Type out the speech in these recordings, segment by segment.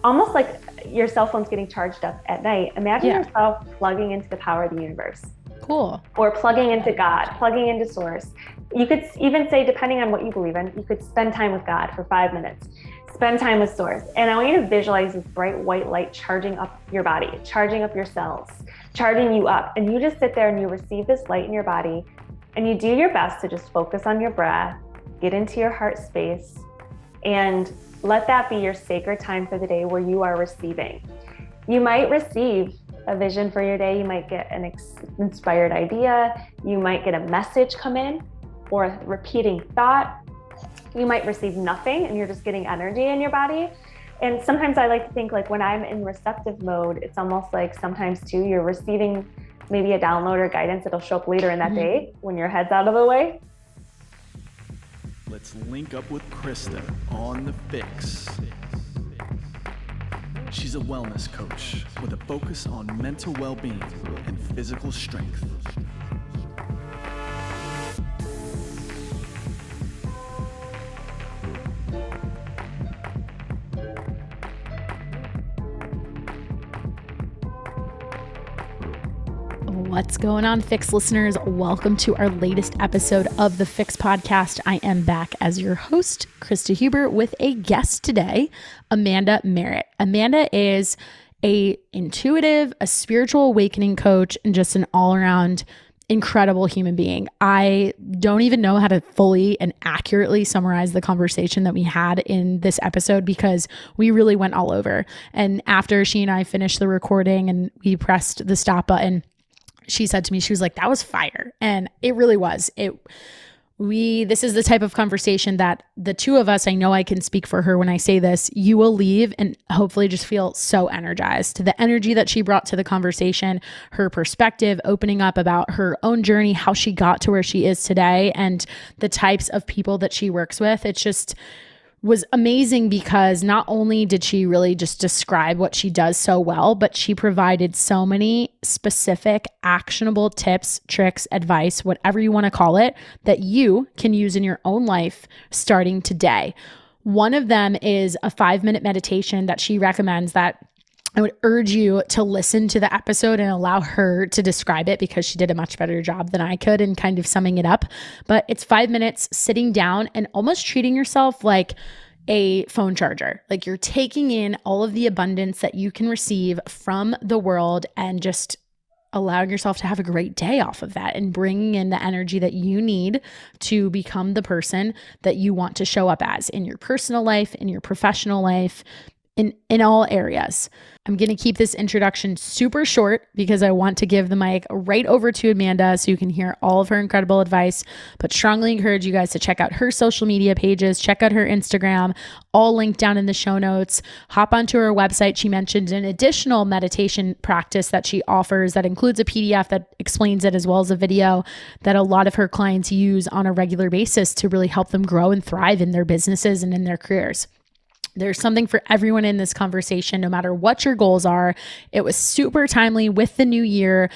almost like your cell phone's getting charged up at night. Imagine yourself plugging into the power of the universe. Cool. Or plugging into God, plugging into source. You could even say, depending on what you believe in, you could spend time with God for 5 minutes. Spend time with source. And I want you to visualize this bright white light charging up your body, charging up your cells, charging you up. And you just sit there and you receive this light in your body, and you do your best to just focus on your breath, get into your heart space, and let that be your sacred time for the day where you are receiving. You might receive a vision for your day. You might get an inspired idea. You might get a message come in or a repeating thought. You might receive nothing and you're just getting energy in your body. And sometimes I like to think, like, when I'm in receptive mode, it's almost like sometimes too, you're receiving maybe a download or guidance that'll show up later in that day when your head's out of the way. Let's link up with Krista on the FYX. She's a wellness coach with a focus on mental well-being and physical strength. What's going on, FYX listeners? Welcome to our latest episode of the FYX podcast. I am back as your host, Krista Huber, with a guest today, Amanda Marit. Amanda is a intuitive, a spiritual awakening coach, and just an all-around incredible human being. I don't even know how to fully and accurately summarize the conversation that we had in this episode because we really went all over. And after she and I finished the recording and we pressed the stop button, she said to me, she was like, that was fire. And it really was. This is the type of conversation that the two of us, I know I can speak for her when I say this, you will leave and hopefully just feel so energized. The energy that she brought to the conversation, her perspective, opening up about her own journey, how she got to where she is today, and the types of people that she works with. It's just was amazing because not only did she really just describe what she does so well, but she provided so many specific, actionable tips, tricks, advice, whatever you want to call it, that you can use in your own life starting today. One of them is a 5-minute meditation that she recommends that I would urge you to listen to the episode and allow her to describe it because she did a much better job than I could in kind of summing it up. But it's 5 minutes sitting down and almost treating yourself like a phone charger. Like you're taking in all of the abundance that you can receive from the world and just allowing yourself to have a great day off of that and bringing in the energy that you need to become the person that you want to show up as in your personal life, in your professional life, in all areas. I'm going to keep this introduction super short because I want to give the mic right over to Amanda so you can hear all of her incredible advice, but strongly encourage you guys to check out her social media pages, check out her Instagram, all linked down in the show notes. Hop onto her website. She mentioned an additional meditation practice that she offers that includes a PDF that explains it as well as a video that a lot of her clients use on a regular basis to really help them grow and thrive in their businesses and in their careers. There's something for everyone in this conversation, no matter what your goals are. It was super timely with the new year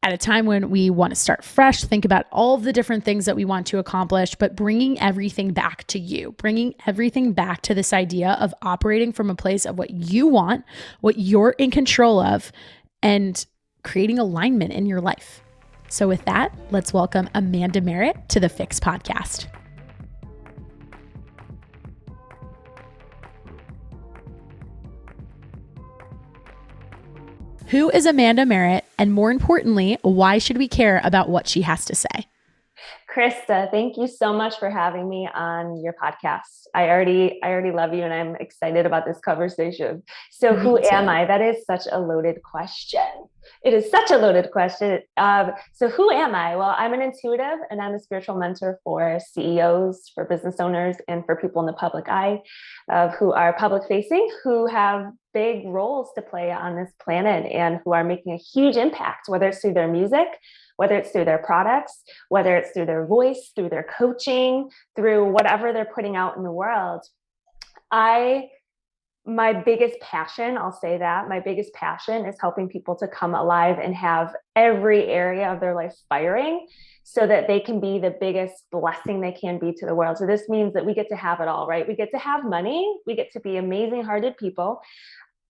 at a time when we want to start fresh, think about all of the different things that we want to accomplish, but bringing everything back to you, bringing everything back to this idea of operating from a place of what you want, what you're in control of, and creating alignment in your life. So with that, let's welcome Amanda Marit to the FYX podcast. Who is Amanda Marit? And more importantly, why should we care about what she has to say? Krista, thank you so much for having me on your podcast. I already love you and I'm excited about this conversation. So who am I? That is such a loaded question. It is such a loaded question. So who am I? Well, I'm an intuitive and I'm a spiritual mentor for CEOs, for business owners, and for people in the public eye who are public facing, who have big roles to play on this planet and who are making a huge impact, whether it's through their music, whether it's through their products, whether it's through their voice, through their coaching, through whatever they're putting out in the world. My biggest passion, I'll say that, my biggest passion is helping people to come alive and have every area of their life firing so that they can be the biggest blessing they can be to the world. So this means that we get to have it all, right? We get to have money. We get to be amazing hearted people.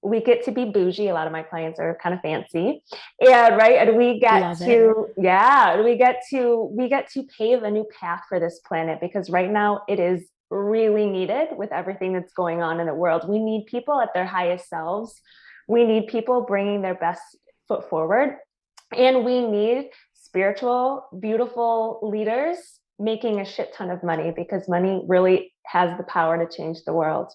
we get to be bougie. A lot of my clients are kind of fancy. And right. And we get we get to pave a new path for this planet, because right now it is really needed with everything that's going on in the world. We need people at their highest selves. We need people bringing their best foot forward. And we need spiritual, beautiful leaders making a shit ton of money, because money really has the power to change the world.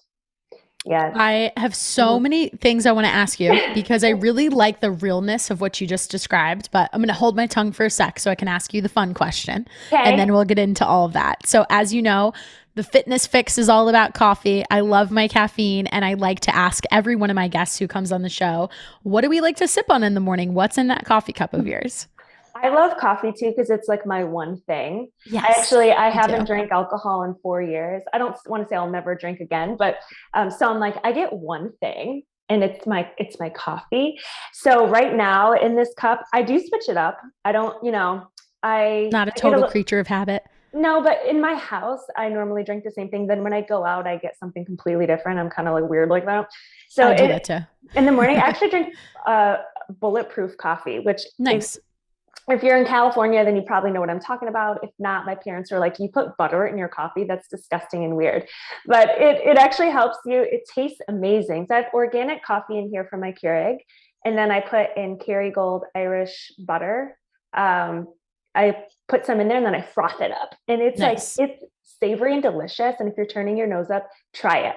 Yes. I have so many things I want to ask you, because I really like the realness of what you just described, but I'm going to hold my tongue for a sec so I can ask you the fun question, and then we'll get into all of that. So as you know, the Fitness Fix is all about coffee. I love my caffeine, and I like to ask every one of my guests who comes on the show, what do we like to sip on in the morning? What's in that coffee cup of yours? I love coffee too, because it's like my one thing. Yes, I haven't drank alcohol in 4 years. I don't want to say I'll never drink again, but so I'm like, I get one thing, and it's my coffee. So right now in this cup, I do switch it up. I don't, Not a total creature of habit. No, but in my house, I normally drink the same thing. Then when I go out, I get something completely different. I'm kind of like weird like that. So I do that too. In the morning, I actually drink bulletproof coffee, which nice. If you're in California, then you probably know what I'm talking about. If not, my parents are like, you put butter in your coffee. That's disgusting and weird. But it actually helps you. It tastes amazing. So I have organic coffee in here from my Keurig. And then I put in Kerrygold Irish butter. I put some in there, and then I froth it up. And it's nice. Like, it's savory and delicious. And if you're turning your nose up, try it,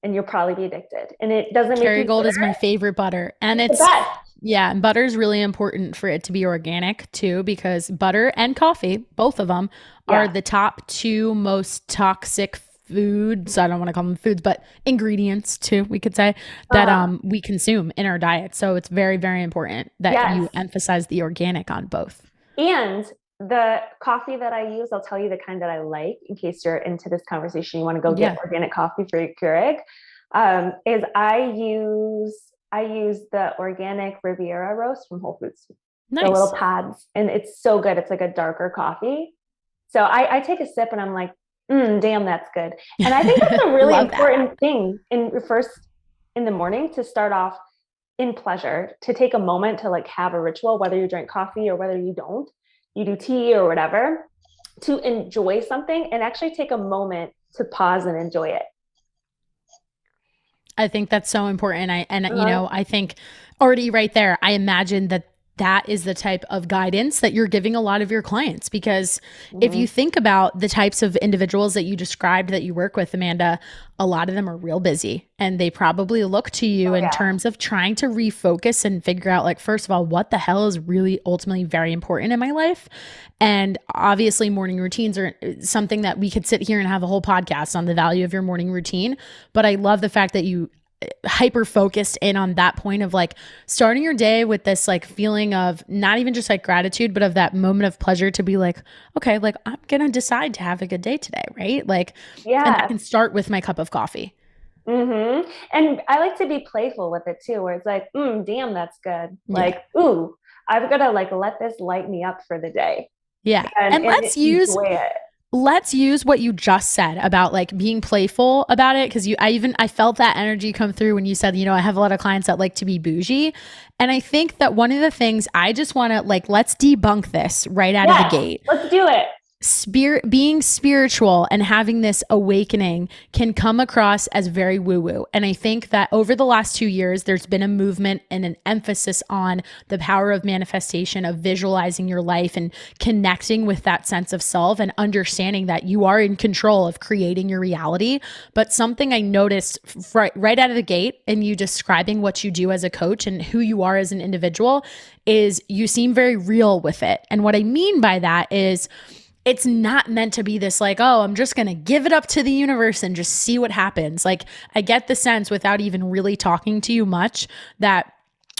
and you'll probably be addicted. And it doesn't make Kerrygold is my favorite butter. And it's the best. Yeah, and butter is really important for it to be organic too, because butter and coffee, both of them, are the top two most toxic foods. I don't want to call them foods, but ingredients too, we could say, that we consume in our diet. So it's very, very important that you emphasize the organic on both. And the coffee that I use, I'll tell you the kind that I like, in case you're into this conversation, you want to go get organic coffee for your Keurig, is I use the organic Riviera roast from Whole Foods. Nice. The little pods. And it's so good. It's like a darker coffee. So I take a sip and I'm like, damn, that's good. And I think that's a really important thing in the morning, to start off in pleasure, to take a moment to like have a ritual, whether you drink coffee or whether you don't, you do tea or whatever, to enjoy something and actually take a moment to pause and enjoy it. I think that's so important. I think already right there, I imagine that is the type of guidance that you're giving a lot of your clients, because if you think about the types of individuals that you described that you work with, Amanda, a lot of them are real busy, and they probably look to you in terms of trying to refocus and figure out, like, first of all, what the hell is really ultimately very important in my life. And obviously morning routines are something that we could sit here and have a whole podcast on the value of your morning routine. But I love the fact that you hyper focused in on that point of like starting your day with this like feeling of not even just like gratitude, but of that moment of pleasure to be like, okay, like I'm going to decide to have a good day today. Right. Like, and I can start with my cup of coffee. And I like to be playful with it too, where it's like, damn, that's good. Like, ooh, I've got to like, let this light me up for the day. Yeah. And let's use what you just said about like being playful about it. Cause I felt that energy come through when you said, I have a lot of clients that like to be bougie. And I think that one of the things I just want to like, let's debunk this right out of the gate. Let's do it. Being spiritual and having this awakening can come across as very woo-woo. And I think that over the last 2 years, there's been a movement and an emphasis on the power of manifestation, of visualizing your life and connecting with that sense of self and understanding that you are in control of creating your reality. But something I noticed right out of the gate in you describing what you do as a coach and who you are as an individual is you seem very real with it. And what I mean by that is, it's not meant to be this like, oh, I'm just going to give it up to the universe and just see what happens. Like, I get the sense without even really talking to you much that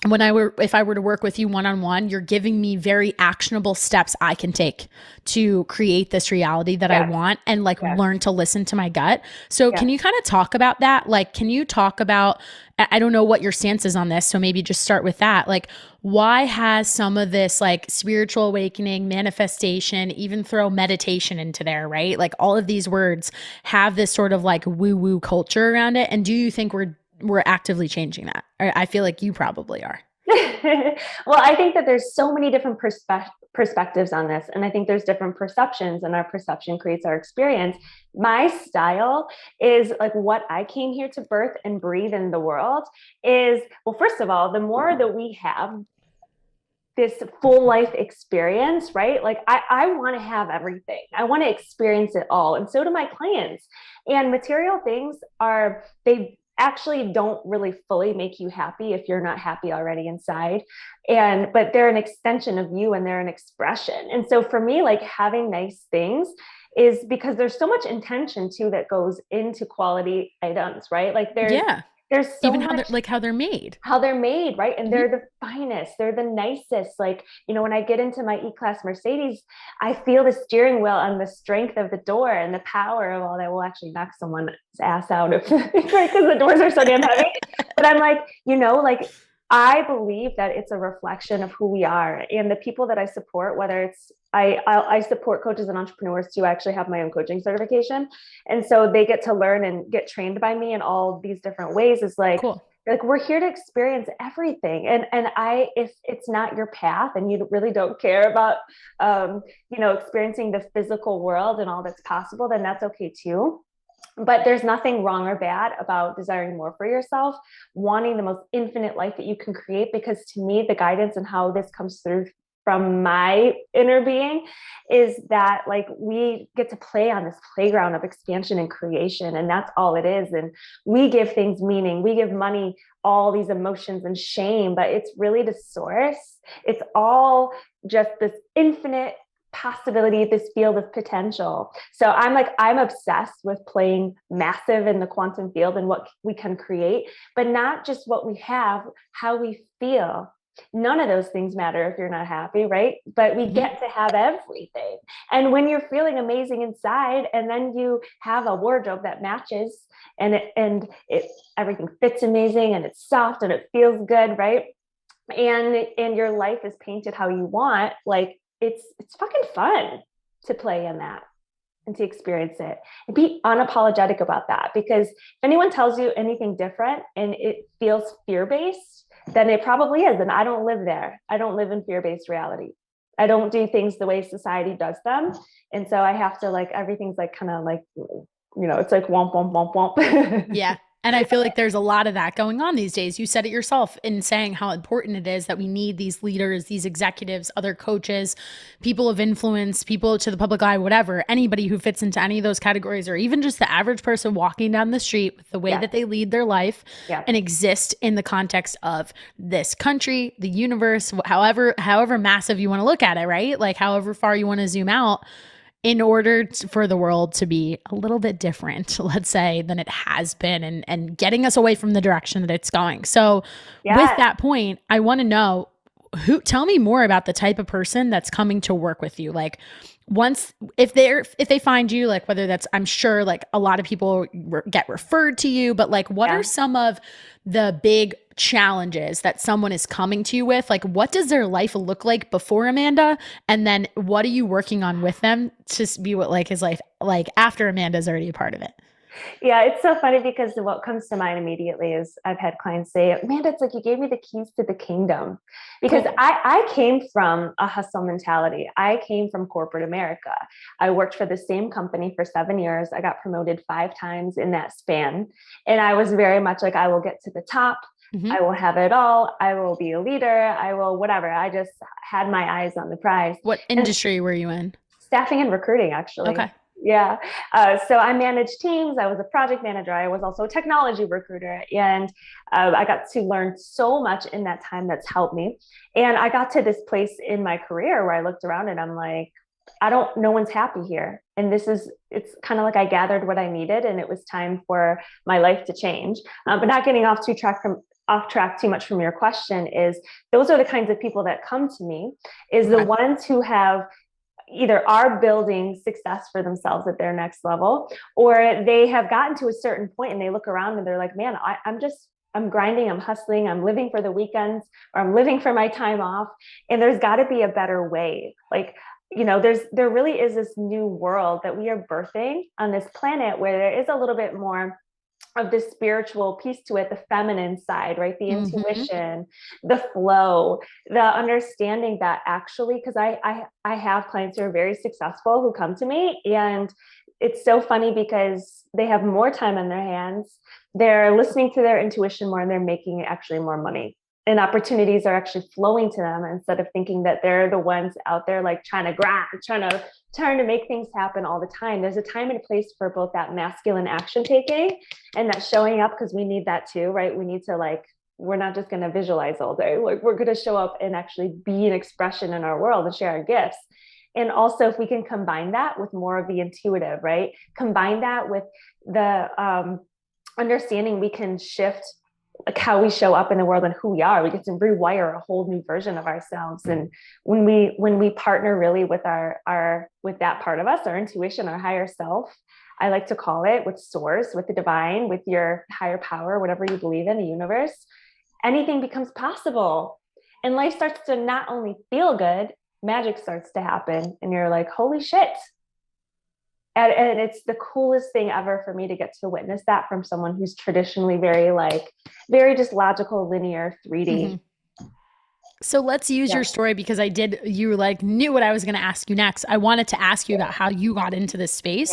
if I were to work with you one-on-one, you're giving me very actionable steps I can take to create this reality that I want and like learn to listen to my gut. So can you kind of talk about that? Like, can you talk about, I don't know what your stance is on this, so maybe just start with that. Like, why has some of this like spiritual awakening, manifestation, even throw meditation into there, right? Like all of these words have this sort of like woo-woo culture around it. And do you think we're we're actively changing that. Or I feel like you probably are. Well, I think that there's so many different perspectives on this. And I think there's different perceptions, and our perception creates our experience. My style is like what I came here to birth and breathe in the world is, well, first of all, the more that we have this full life experience, right? Like I want to have everything. I want to experience it all. And so do my clients. And material things they actually don't really fully make you happy if you're not happy already inside. But they're an extension of you, and they're an expression. And so for me, like having nice things is because there's so much intention too that goes into quality items, right? Like there's so even much how they're made, right? And they're the finest, they're the nicest. Like, when I get into my E-Class Mercedes, I feel the steering wheel and the strength of the door and the power of all that. Will actually knock someone's ass out if right, because the doors are so damn heavy. But I'm like, like I believe that it's a reflection of who we are, and the people that I support, whether it's I support coaches and entrepreneurs too. I actually have my own coaching certification. And so they get to learn and get trained by me in all these different ways. Is like, cool. Like we're here to experience everything. And if it's not your path and you really don't care about, experiencing the physical world and all that's possible, then that's okay too. But there's nothing wrong or bad about desiring more for yourself, wanting the most infinite life that you can create, because to me, the guidance and how this comes through from my inner being is that like we get to play on this playground of expansion and creation, and that's all it is. And we give things meaning, we give money all these emotions and shame, but it's really the source. It's all just this infinite possibility, this field of potential. So I'm obsessed with playing massive in the quantum field and what we can create, but not just what we have, how we feel. None of those things matter if you're not happy, right? But we get to have everything. And when you're feeling amazing inside, and then you have a wardrobe that matches, and everything fits amazing, and it's soft and it feels good, right? And your life is painted how you want, like it's fucking fun to play in that and to experience it, and be unapologetic about that. Because if anyone tells you anything different and it feels fear-based, then it probably is. And I don't live there. I don't live in fear-based reality. I don't do things the way society does them. And so I have to everything's kind of it's like womp, womp, womp, womp. Yeah. And I feel like there's a lot of that going on these days. You said it yourself in saying how important it is that we need these leaders, these executives, other coaches, people of influence, people to the public eye, whatever, anybody who fits into any of those categories, or even just the average person walking down the street with the way that they lead their life and exist in the context of this country, the universe, however massive you want to look at it, right? Like however far you want to zoom out, in order for the world to be a little bit different, let's say, than it has been, and getting us away from the direction that it's going. So with that point, I want to know tell me more about the type of person that's coming to work with you. Like if they find you, like whether that's, I'm sure like a lot of people get referred to you, but like what are some of the big challenges that someone is coming to you with? Like what does their life look like before Amanda? And then what are you working on with them to be what like his life like after Amanda's already a part of it? Yeah, it's so funny because what comes to mind immediately is I've had clients say, Amanda, it's like you gave me the keys to the kingdom. Because I came from a hustle mentality. I came from corporate America. I worked for the same company for 7 years. I got promoted 5 times in that span. And I was very much like, I will get to the top. I will have it all. I will be a leader. I will whatever. I just had my eyes on the prize. What industry were you in? Staffing and recruiting, actually. Okay. Yeah. So I managed teams. I was a project manager. I was also a technology recruiter. And I got to learn so much in that time that's helped me. And I got to this place in my career where I looked around and I'm like, no one's happy here. And it's kind of like I gathered what I needed and it was time for my life to change. But not getting off track too much from your question is those are the kinds of people that come to me is the ones who have either are building success for themselves at their next level, or they have gotten to a certain point and they look around and they're like, man, I'm grinding, I'm hustling, I'm living for the weekends, or I'm living for my time off. And there's got to be a better way. Like, there really is this new world that we are birthing on this planet where there is a little bit more of this spiritual piece to it, the feminine side, right? The Mm-hmm. intuition, the flow, the understanding that actually, because I have clients who are very successful who come to me, and it's so funny because they have more time on their hands. They're listening to their intuition more, and they're making actually more money. And opportunities are actually flowing to them instead of thinking that they're the ones out there like trying to make things happen all the time. There's a time and a place for both that masculine action taking and that showing up, because we need that too, right? We need to like, we're not just going to visualize all day. Like we're going to show up and actually be an expression in our world and share our gifts. And also, if we can combine that with more of the intuitive, right? Combine that with the understanding we can shift like how we show up in the world and who we are. We get to rewire a whole new version of ourselves. And when we partner really with with that part of us, our intuition, our higher self, I like to call it, with source, with the divine, with your higher power, whatever you believe in, the universe, anything becomes possible. And life starts to not only feel good, magic starts to happen. And you're like, holy shit. And it's the coolest thing ever for me to get to witness that from someone who's traditionally very just logical, linear, 3D. Mm-hmm. So let's use your story, because you like knew what I was going to ask you next. I wanted to ask you about how you got into this space,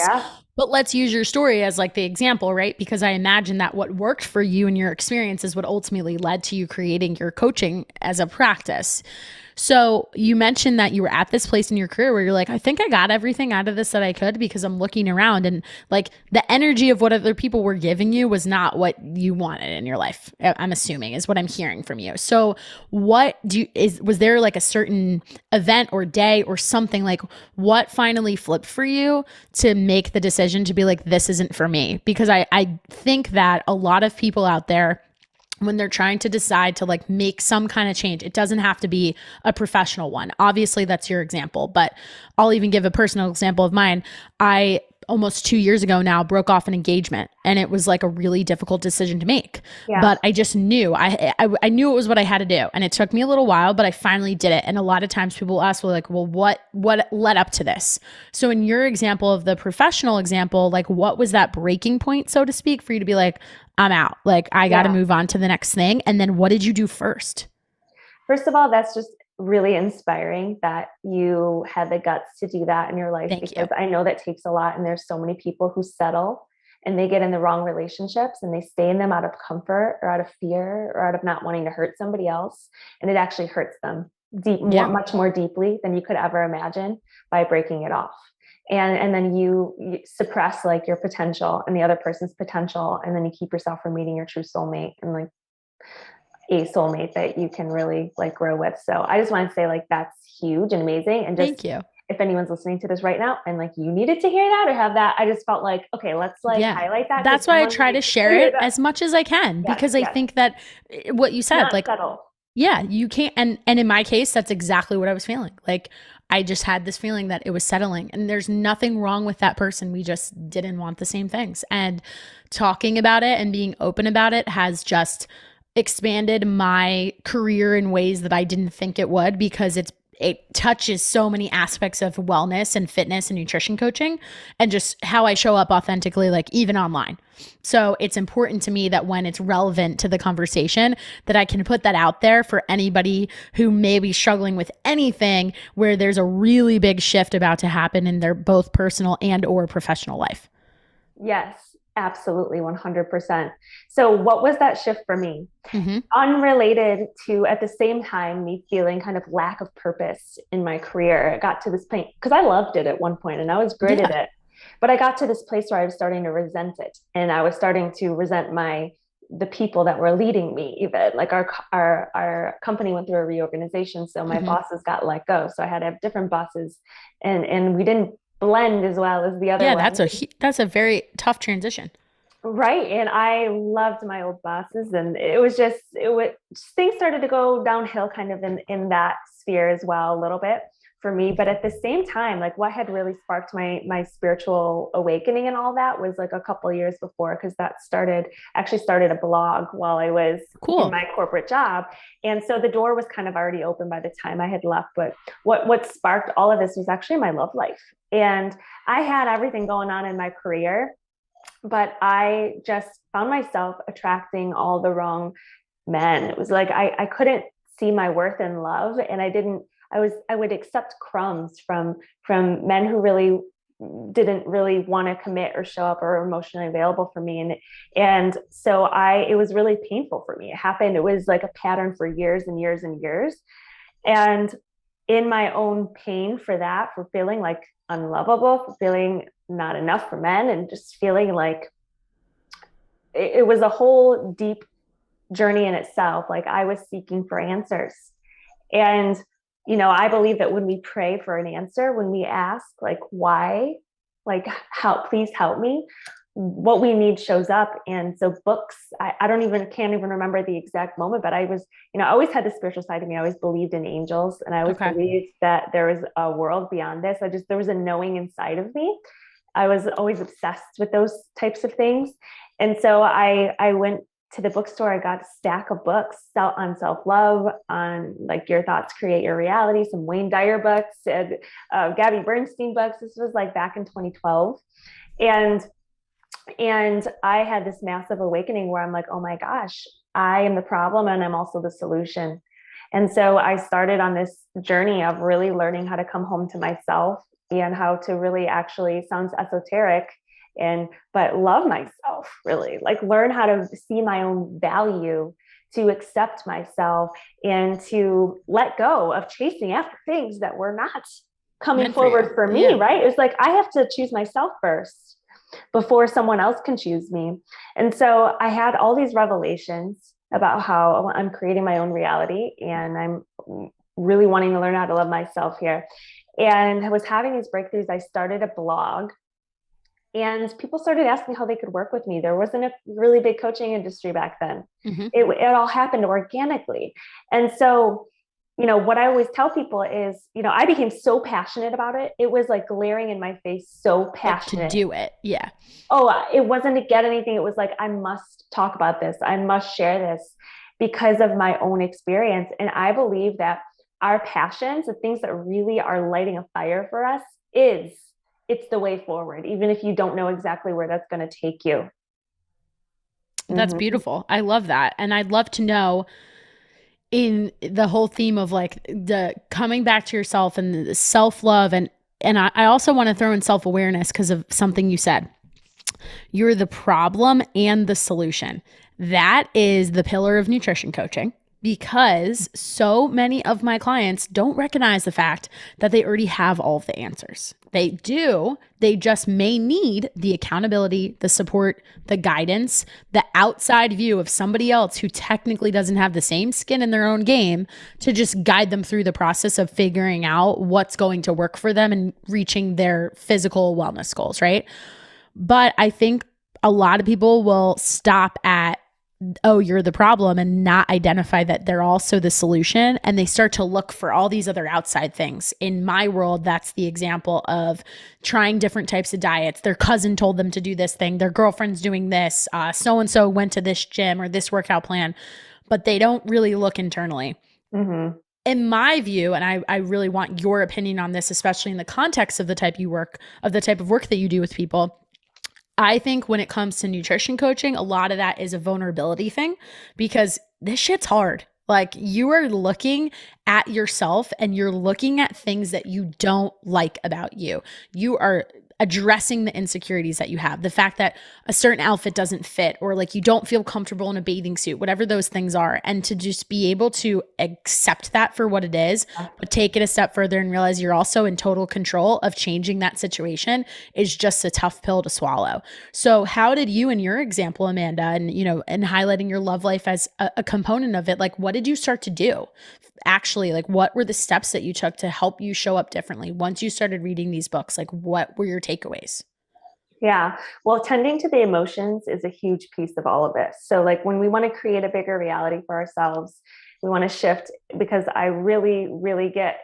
but let's use your story as like the example, right? Because I imagine that what worked for you and your experience is what ultimately led to you creating your coaching as a practice. So you mentioned that you were at this place in your career where you're like, I think I got everything out of this that I could, because I'm looking around and like the energy of what other people were giving you was not what you wanted in your life. I'm assuming is what I'm hearing from you. So was there like a certain event or day or something, like what finally flipped for you to make the decision to be like, this isn't for me? Because I think that a lot of people out there, when they're trying to decide to like make some kind of change, it doesn't have to be a professional one. Obviously that's your example, but I'll even give a personal example of mine. I almost 2 years ago now broke off an engagement, and it was like a really difficult decision to make. But I just knew I knew it was what I had to do, and it took me a little while, but I finally did it. And a lot of times people ask, well, like, well, what led up to this? So in your example of the professional example, like what was that breaking point, so to speak, for you to be like, I'm out, like I got to move on to the next thing? And then what did you do first? First of all, that's just really inspiring that you had the guts to do that in your life. Thank because you. I know that takes a lot. And there's so many people who settle and they get in the wrong relationships and they stay in them out of comfort or out of fear or out of not wanting to hurt somebody else. And it actually hurts them much more deeply than you could ever imagine by breaking it off. And then you suppress like your potential and the other person's potential. And then you keep yourself from meeting your true soulmate and like a soulmate that you can really like grow with. So I just want to say like, that's huge and amazing. And just, Thank you. If anyone's listening to this right now and like you needed to hear that or have that, I just felt like, okay, let's like highlight that. That's why I try to share it as much as I can, because I think that what you said, like, settle. Yeah, you can't. And in my case, that's exactly what I was feeling. Like I just had this feeling that it was settling, and there's nothing wrong with that person. We just didn't want the same things. And talking about it and being open about it has just expanded my career in ways that I didn't think it would, because it touches so many aspects of wellness and fitness and nutrition coaching and just how I show up authentically, like even online. So it's important to me that when it's relevant to the conversation, that I can put that out there for anybody who may be struggling with anything where there's a really big shift about to happen in their both personal and or professional life. Yes, absolutely. 100%. So what was that shift for me? Mm-hmm. Unrelated to, at the same time, me feeling kind of lack of purpose in my career. I got to this point because I loved it at one point and I was great at it. But I got to this place where I was starting to resent it. And I was starting to resent the people that were leading me. Even like our company went through a reorganization. So my bosses got let go. So I had to have different bosses and we didn't blend as well as the other one. That's a very tough transition. Right. And I loved my old bosses, and things started to go downhill kind of in that sphere as well, a little bit for me. But at the same time, like what had really sparked my spiritual awakening and all that was like a couple of years before, because that started a blog while I was in my corporate job. And so the door was kind of already open by the time I had left. But what sparked all of this was actually my love life. And I had everything going on in my career. but I just found myself attracting all the wrong men. It was like I couldn't see my worth in love, and I would accept crumbs from men who really didn't really want to commit or show up or emotionally available for me. And so it was really painful for me. It happened. It was like a pattern for years and years and years. And in my own pain for that, for feeling like unlovable, for feeling not enough for men, and just feeling like it was a whole deep journey in itself. Like I was seeking for answers. And, I believe that when we pray for an answer, when we ask, like, why, like, please help me, what we need shows up. And so books, can't even remember the exact moment, but I always had the spiritual side of me. I always believed in angels, and I always believed that there was a world beyond this. There was a knowing inside of me. I was always obsessed with those types of things. And so I went to the bookstore. I got a stack of books on self-love, on like Your Thoughts Create Your Reality, some Wayne Dyer books, and Gabby Bernstein books. This was like back in 2012. And I had this massive awakening where I'm like, oh my gosh, I am the problem and I'm also the solution. And so I started on this journey of really learning how to come home to myself, and how to really, actually sounds esoteric, but love myself, really, like learn how to see my own value, to accept myself, and to let go of chasing after things that were not coming forward for me. Right. It was like, I have to choose myself first before someone else can choose me. And so I had all these revelations about how I'm creating my own reality, and I'm really wanting to learn how to love myself here. And I was having these breakthroughs. I started a blog, and people started asking how they could work with me. There wasn't a really big coaching industry back then. Mm-hmm. It all happened organically. And so, what I always tell people is, I became so passionate about it. It was like glaring in my face, so passionate. Like to do it. Yeah. Oh, it wasn't to get anything. It was like, I must talk about this. I must share this because of my own experience. And I believe that our passions, the things that really are lighting a fire for us, it's the way forward, even if you don't know exactly where that's going to take you. That's beautiful. I love that. And I'd love to know, in the whole theme of like the coming back to yourself and the self-love, and I also want to throw in self-awareness because of something you said. You're the problem and the solution. That is the pillar of nutrition coaching, because so many of my clients don't recognize the fact that they already have all of the answers. They do. They just may need the accountability, the support, the guidance, the outside view of somebody else who technically doesn't have the same skin in their own game to just guide them through the process of figuring out what's going to work for them and reaching their physical wellness goals, right? But I think a lot of people will stop at, oh, you're the problem, and not identify that they're also the solution. And they start to look for all these other outside things. In my world, that's the example of trying different types of diets. Their cousin told them to do this thing. Their girlfriend's doing this. So-and-so went to this gym or this workout plan, but they don't really look internally. Mm-hmm. In my view, and I really want your opinion on this, especially in the context of the type of work that you do with people. I think when it comes to nutrition coaching, a lot of that is a vulnerability thing, because this shit's hard. Like, you are looking at yourself and you're looking at things that you don't like about you. You are addressing the insecurities that you have, the fact that a certain outfit doesn't fit, or like you don't feel comfortable in a bathing suit, whatever those things are. And to just be able to accept that for what it is, but take it a step further and realize you're also in total control of changing that situation, is just a tough pill to swallow. So how did you, in your example, Amanda, and and highlighting your love life as a component of it, like what did you start to do? Actually, like what were the steps that you took to help you show up differently once you started reading these books? Like, what were your takeaways? Yeah. Well, tending to the emotions is a huge piece of all of this. So like when we want to create a bigger reality for ourselves, we want to shift, because I really, really get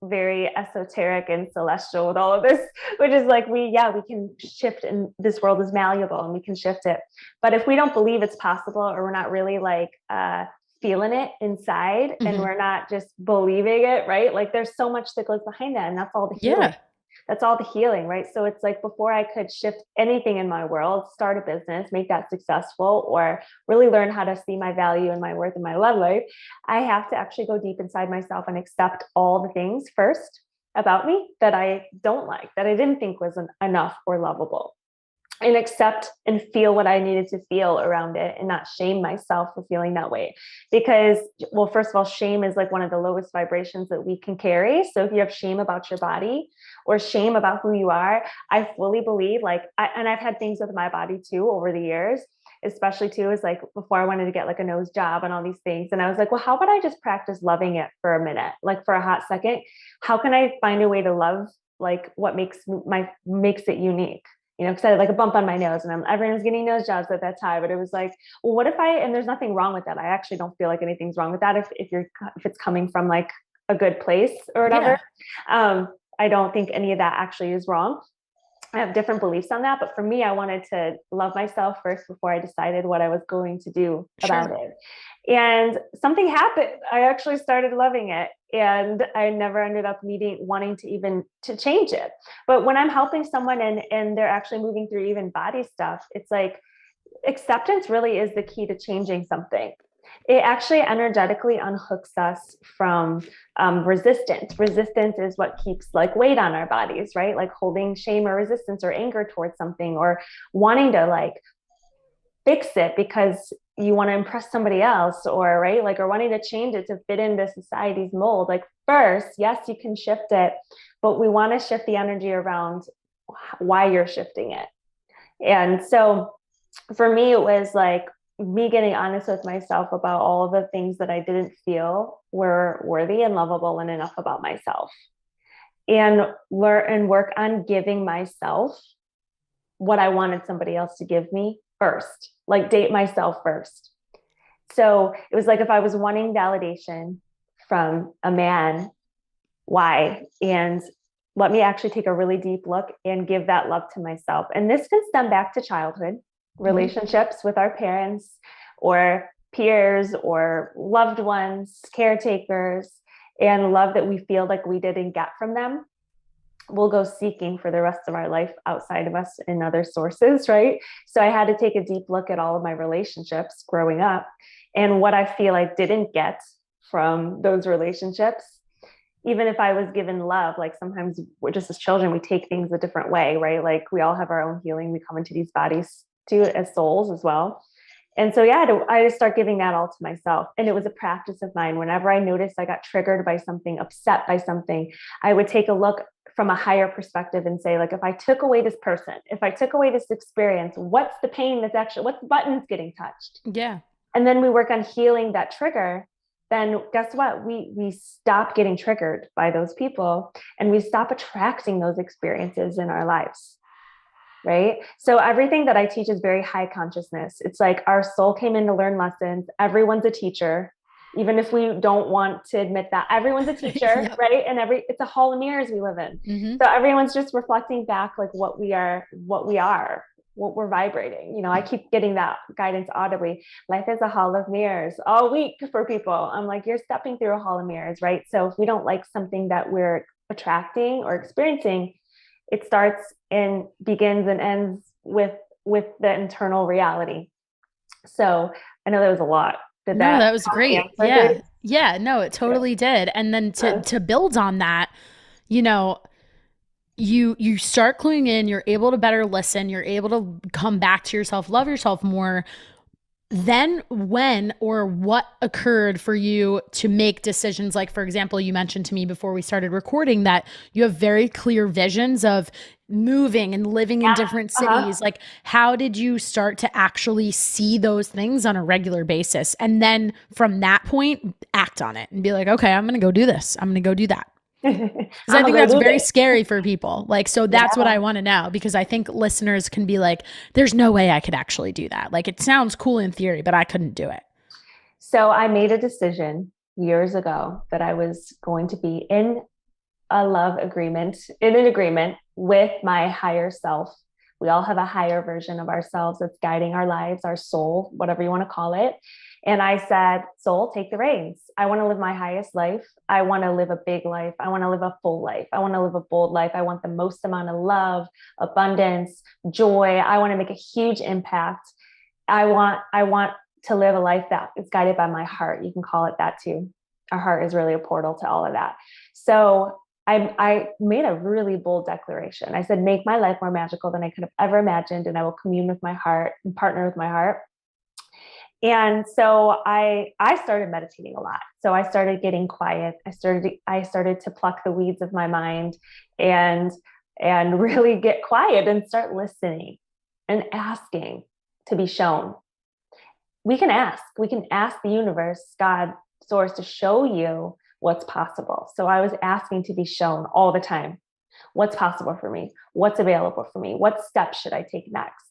very esoteric and celestial with all of this, which is like, we can shift, and this world is malleable and we can shift it. But if we don't believe it's possible, or we're not really like, feeling it inside, and we're not just believing it, right? Like there's so much that goes behind that, and that's all the healing. That's all the healing, right? So it's like before I could shift anything in my world, start a business, make that successful, or really learn how to see my value and my worth in my love life, I have to actually go deep inside myself and accept all the things first about me that I don't like, that I didn't think was enough or lovable, and accept and feel what I needed to feel around it and not shame myself for feeling that way. Because, well, first of all, shame is like one of the lowest vibrations that we can carry. So if you have shame about your body or shame about who you are, I fully believe and I've had things with my body too over the years, especially too, is like before I wanted to get like a nose job and all these things. And I was like, well, how about I just practice loving it for a minute, like for a hot second? How can I find a way to love like what makes it unique? Because I had like a bump on my nose and everyone was getting nose jobs at that time. But it was like, well, what if and there's nothing wrong with that. I actually don't feel like anything's wrong with that if it's coming from like a good place or whatever. Yeah. I don't think any of that actually is wrong. I have different beliefs on that. But for me, I wanted to love myself first before I decided what I was going to do about it. And something happened. I actually started loving it. And I never ended up wanting to change it. But when I'm helping someone and they're actually moving through even body stuff, it's like acceptance really is the key to changing something. It actually energetically unhooks us from resistance. Resistance is what keeps like weight on our bodies, right? Like holding shame or resistance or anger towards something, or wanting to like fix it because you want to impress somebody else, or right, like, or wanting to change it to fit into society's mold. Like first, yes, you can shift it, but we want to shift the energy around why you're shifting it. And so for me, it was like me getting honest with myself about all of the things that I didn't feel were worthy and lovable and enough about myself, and learn and work on giving myself what I wanted somebody else to give me first, like date myself first. So it was like, if I was wanting validation from a man, why? And let me actually take a really deep look and give that love to myself. And this can stem back to childhood relationships with our parents or peers or loved ones, caretakers, and love that we feel like we didn't get from them. We'll go seeking for the rest of our life outside of us in other sources, right? So I had to take a deep look at all of my relationships growing up and what I feel I didn't get from those relationships. Even if I was given love, like sometimes we're just, as children, we take things a different way, right? Like we all have our own healing. We come into these bodies too as souls as well. And so, yeah, I just start giving that all to myself. And it was a practice of mine. Whenever I noticed I got triggered by something, upset by something, I would take a look from a higher perspective and say, like, if I took away this person, if I took away this experience, what's the pain that's actually, what's the buttons getting touched? Yeah. And then we work on healing that trigger. Then guess what? We stop getting triggered by those people, and we stop attracting those experiences in our lives. Right? So everything that I teach is very high consciousness. It's like our soul came in to learn lessons. Everyone's a teacher, even if we don't want to admit that. Everyone's a teacher, yep. Right? And it's a hall of mirrors we live in. Mm-hmm. So everyone's just reflecting back like what we're vibrating. I keep getting that guidance audibly. Life is a hall of mirrors all week for people. I'm like, you're stepping through a hall of mirrors, right? So if we don't like something that we're attracting or experiencing, it starts and begins and ends with the internal reality. So I know that was a lot. That was great. Yeah. Yeah, no, it totally did. And then to build on that, you start cluing in, you're able to better listen, you're able to come back to yourself, love yourself more. Then when or what occurred for you to make decisions? Like, for example, you mentioned to me before we started recording that you have very clear visions of moving and living in different cities. Like, how did you start to actually see those things on a regular basis? And then from that point, act on it and be like, okay, I'm going to go do this. I'm going to go do that. Because I think that's very scary for people. Like, so that's what I want to know, because I think listeners can be like, there's no way I could actually do that. Like, it sounds cool in theory, but I couldn't do it. So I made a decision years ago that I was going to be in an agreement with my higher self. We all have a higher version of ourselves that's guiding our lives, our soul, whatever you want to call it. And I said, soul, take the reins. I want to live my highest life. I want to live a big life. I want to live a full life. I want to live a bold life. I want the most amount of love, abundance, joy. I want to make a huge impact. I want to live a life that is guided by my heart. You can call it that too. Our heart is really a portal to all of that. So I made a really bold declaration. I said, make my life more magical than I could have ever imagined. And I will commune with my heart and partner with my heart. And so I started meditating a lot. So I started getting quiet. I started to pluck the weeds of my mind and really get quiet and start listening and asking to be shown. We can ask the universe, God, source, to show you what's possible. So I was asking to be shown all the time. What's possible for me? What's available for me? What steps should I take next?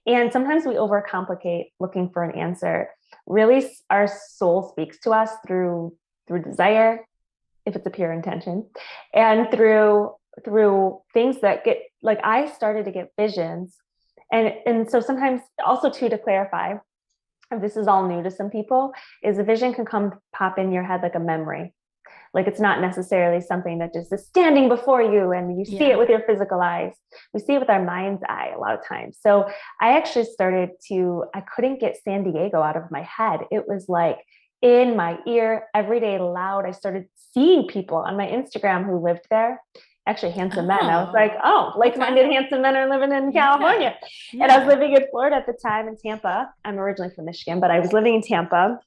And sometimes we overcomplicate looking for an answer. Really, our soul speaks to us through desire, if it's a pure intention, and through things that get, like, I started to get visions. And so sometimes also too, to clarify, if this is all new to some people, is a vision can pop in your head like a memory. Like, it's not necessarily something that just is standing before you and you see it with your physical eyes. We see it with our mind's eye a lot of times. So I actually I couldn't get San Diego out of my head. It was like in my ear every day, loud. I started seeing people on my Instagram who lived there. Actually, handsome men. I was like, oh, like-minded handsome men are living in California. Yeah. And I was living in Florida at the time, in Tampa. I'm originally from Michigan, but I was living in Tampa.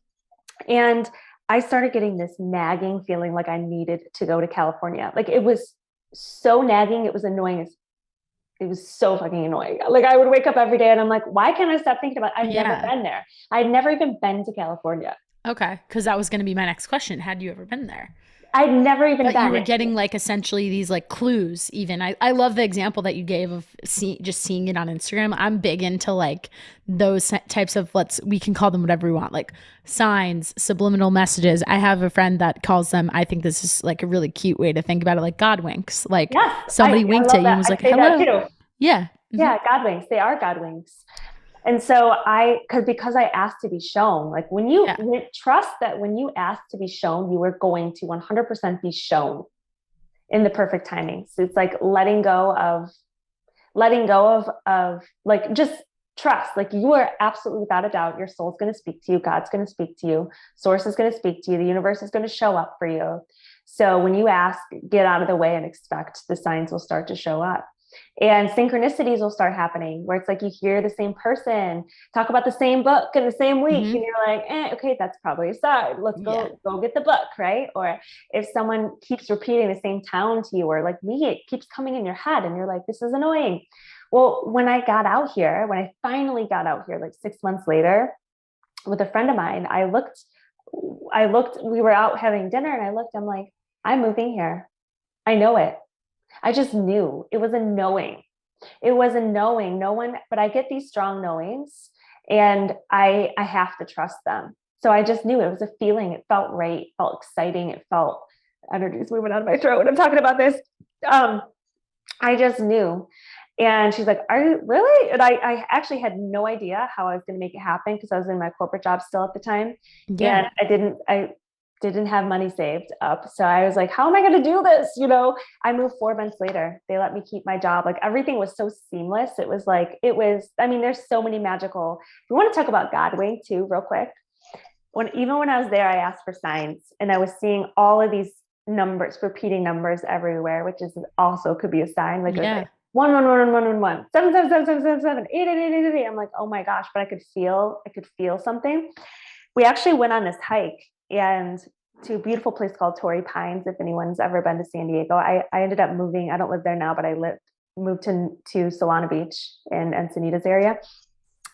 And I started getting this nagging feeling like I needed to go to California. Like, it was so nagging. It was annoying. It was so fucking annoying. Like, I would wake up every day and I'm like, why can't I stop thinking about it? I've never been there. I'd never even been to California. Okay. Because that was going to be my next question. Had you ever been there? I'd never even been. But you were getting like essentially these like clues even. I love the example that you gave of just seeing it on Instagram. I'm big into like those types of, we can call them whatever we want, like signs, subliminal messages. I have a friend that calls them, I think this is like a really cute way to think about it, like God winks. Like somebody winked at you and was like, hello. Yeah. Mm-hmm. Yeah, God winks. They are God winks. And so because I asked to be shown, like when you trust that when you ask to be shown, you are going to 100% be shown in the perfect timing. So it's like letting go of like, just trust, like you are absolutely without a doubt, your soul's going to speak to you. God's going to speak to you. Source is going to speak to you. The universe is going to show up for you. So when you ask, get out of the way and expect the signs will start to show up. And synchronicities will start happening where it's like you hear the same person talk about the same book in the same week. Mm-hmm. And you're like, okay, that's probably a sign. Let's go get the book, right? Or if someone keeps repeating the same town to you, or like me, it keeps coming in your head and you're like, this is annoying. Well, when I finally got out here, like 6 months later with a friend of mine, I looked, we were out having dinner and I'm like, I'm moving here. I know it. I just knew. It was a knowing. No one, but I get these strong knowings and I have to trust them. So I just knew it was a feeling. It felt right. It felt exciting. It felt energies moving out of my throat when I'm talking about this. I just knew. And she's like, are you really? And I actually had no idea how I was going to make it happen because I was in my corporate job still at the time. Yeah. And I didn't have money saved up. So I was like, how am I going to do this? I moved 4 months later. They let me keep my job. Like, everything was so seamless. I mean, there's so many magical, we want to talk about God wink too, real quick. Even when I was there, I asked for signs and I was seeing all of these numbers, repeating numbers everywhere, which is also could be a sign. Like, 1 1 1 1 1 1 7 7 7 7 7 7 8 8 8 8 8. I'm like, oh my gosh, but I could feel something. We actually went on this hike and to a beautiful place called Torrey Pines. If anyone's ever been to San Diego, I ended up moving. I don't live there now, but I moved to Solana Beach in Encinitas area.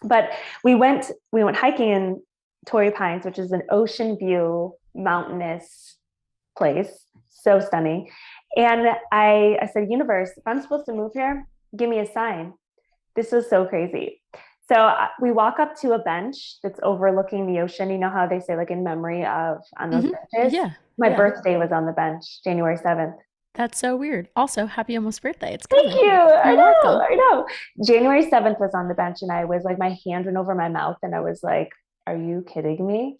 But we went hiking in Torrey Pines, which is an ocean view, mountainous place. So stunning. And I said, universe, if I'm supposed to move here, give me a sign. This was so crazy. So we walk up to a bench that's overlooking the ocean. You know how they say, like, in memory of on those benches? Yeah. My birthday was on the bench, January 7th. That's so weird. Also, happy almost birthday. It's coming. Thank you. I know. January 7th was on the bench and I was like, my hand went over my mouth and I was like, are you kidding me?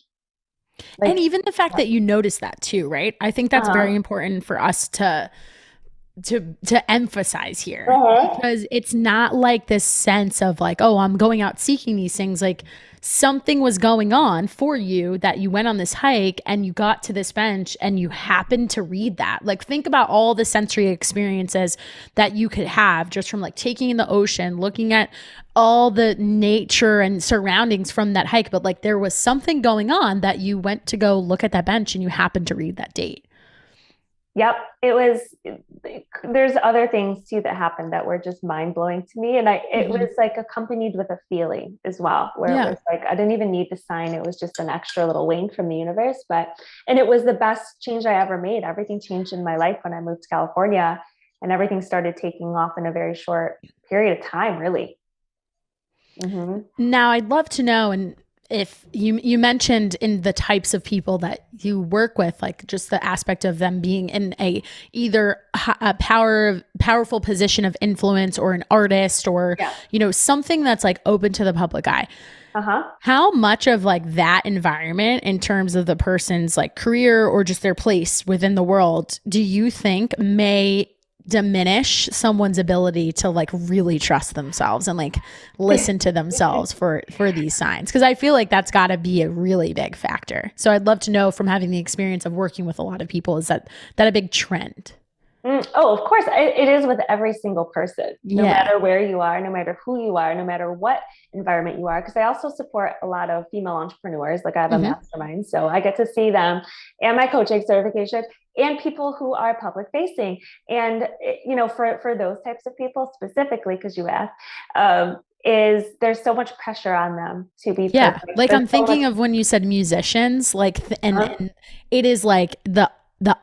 And Like, even the fact that you notice that too, right? I think that's very uh-huh. important for us to emphasize here, Uh-huh. because it's not like this sense of like, oh, I'm going out seeking these things. Like something was going on for you that you went on this hike and you got to this bench and you happened to read that. Like think about all the sensory experiences that you could have just from like taking in the ocean, looking at all the nature and surroundings from that hike. But like there was something going on that you went to go look at that bench and you happened to read that date. Yep, it was. There's other things too that happened that were just mind blowing to me, and it Mm-hmm. was like accompanied with a feeling as well, where it Yeah. was like I didn't even need the sign; it was just an extra little wink from the universe. And it was the best change I ever made. Everything changed in my life when I moved to California, and everything started taking off in a very short period of time, really. Mm-hmm. Now, I'd love to know, and if you mentioned in the types of people that you work with, like just the aspect of them being in a either a powerful position of influence or an artist or Yeah. something that's like open to the public eye. Uh-huh. How much of like that environment in terms of the person's like career or just their place within the world do you think may diminish someone's ability to like really trust themselves and like listen to themselves for these signs? Because I feel like that's got to be a really big factor. So I'd love to know, from having the experience of working with a lot of people, is that a big trend? Oh, of course. It is with every single person, no Yeah. matter where you are, no matter who you are, no matter what environment you are. Because I also support a lot of female entrepreneurs. Like I have a Hmm. mastermind, so I get to see them and my coaching certification and people who are public facing. And, for those types of people specifically, because you asked, is there's so much pressure on them to be Yeah. perfect. Like There's I'm so much. thinking of when you said musicians, like, and it is like the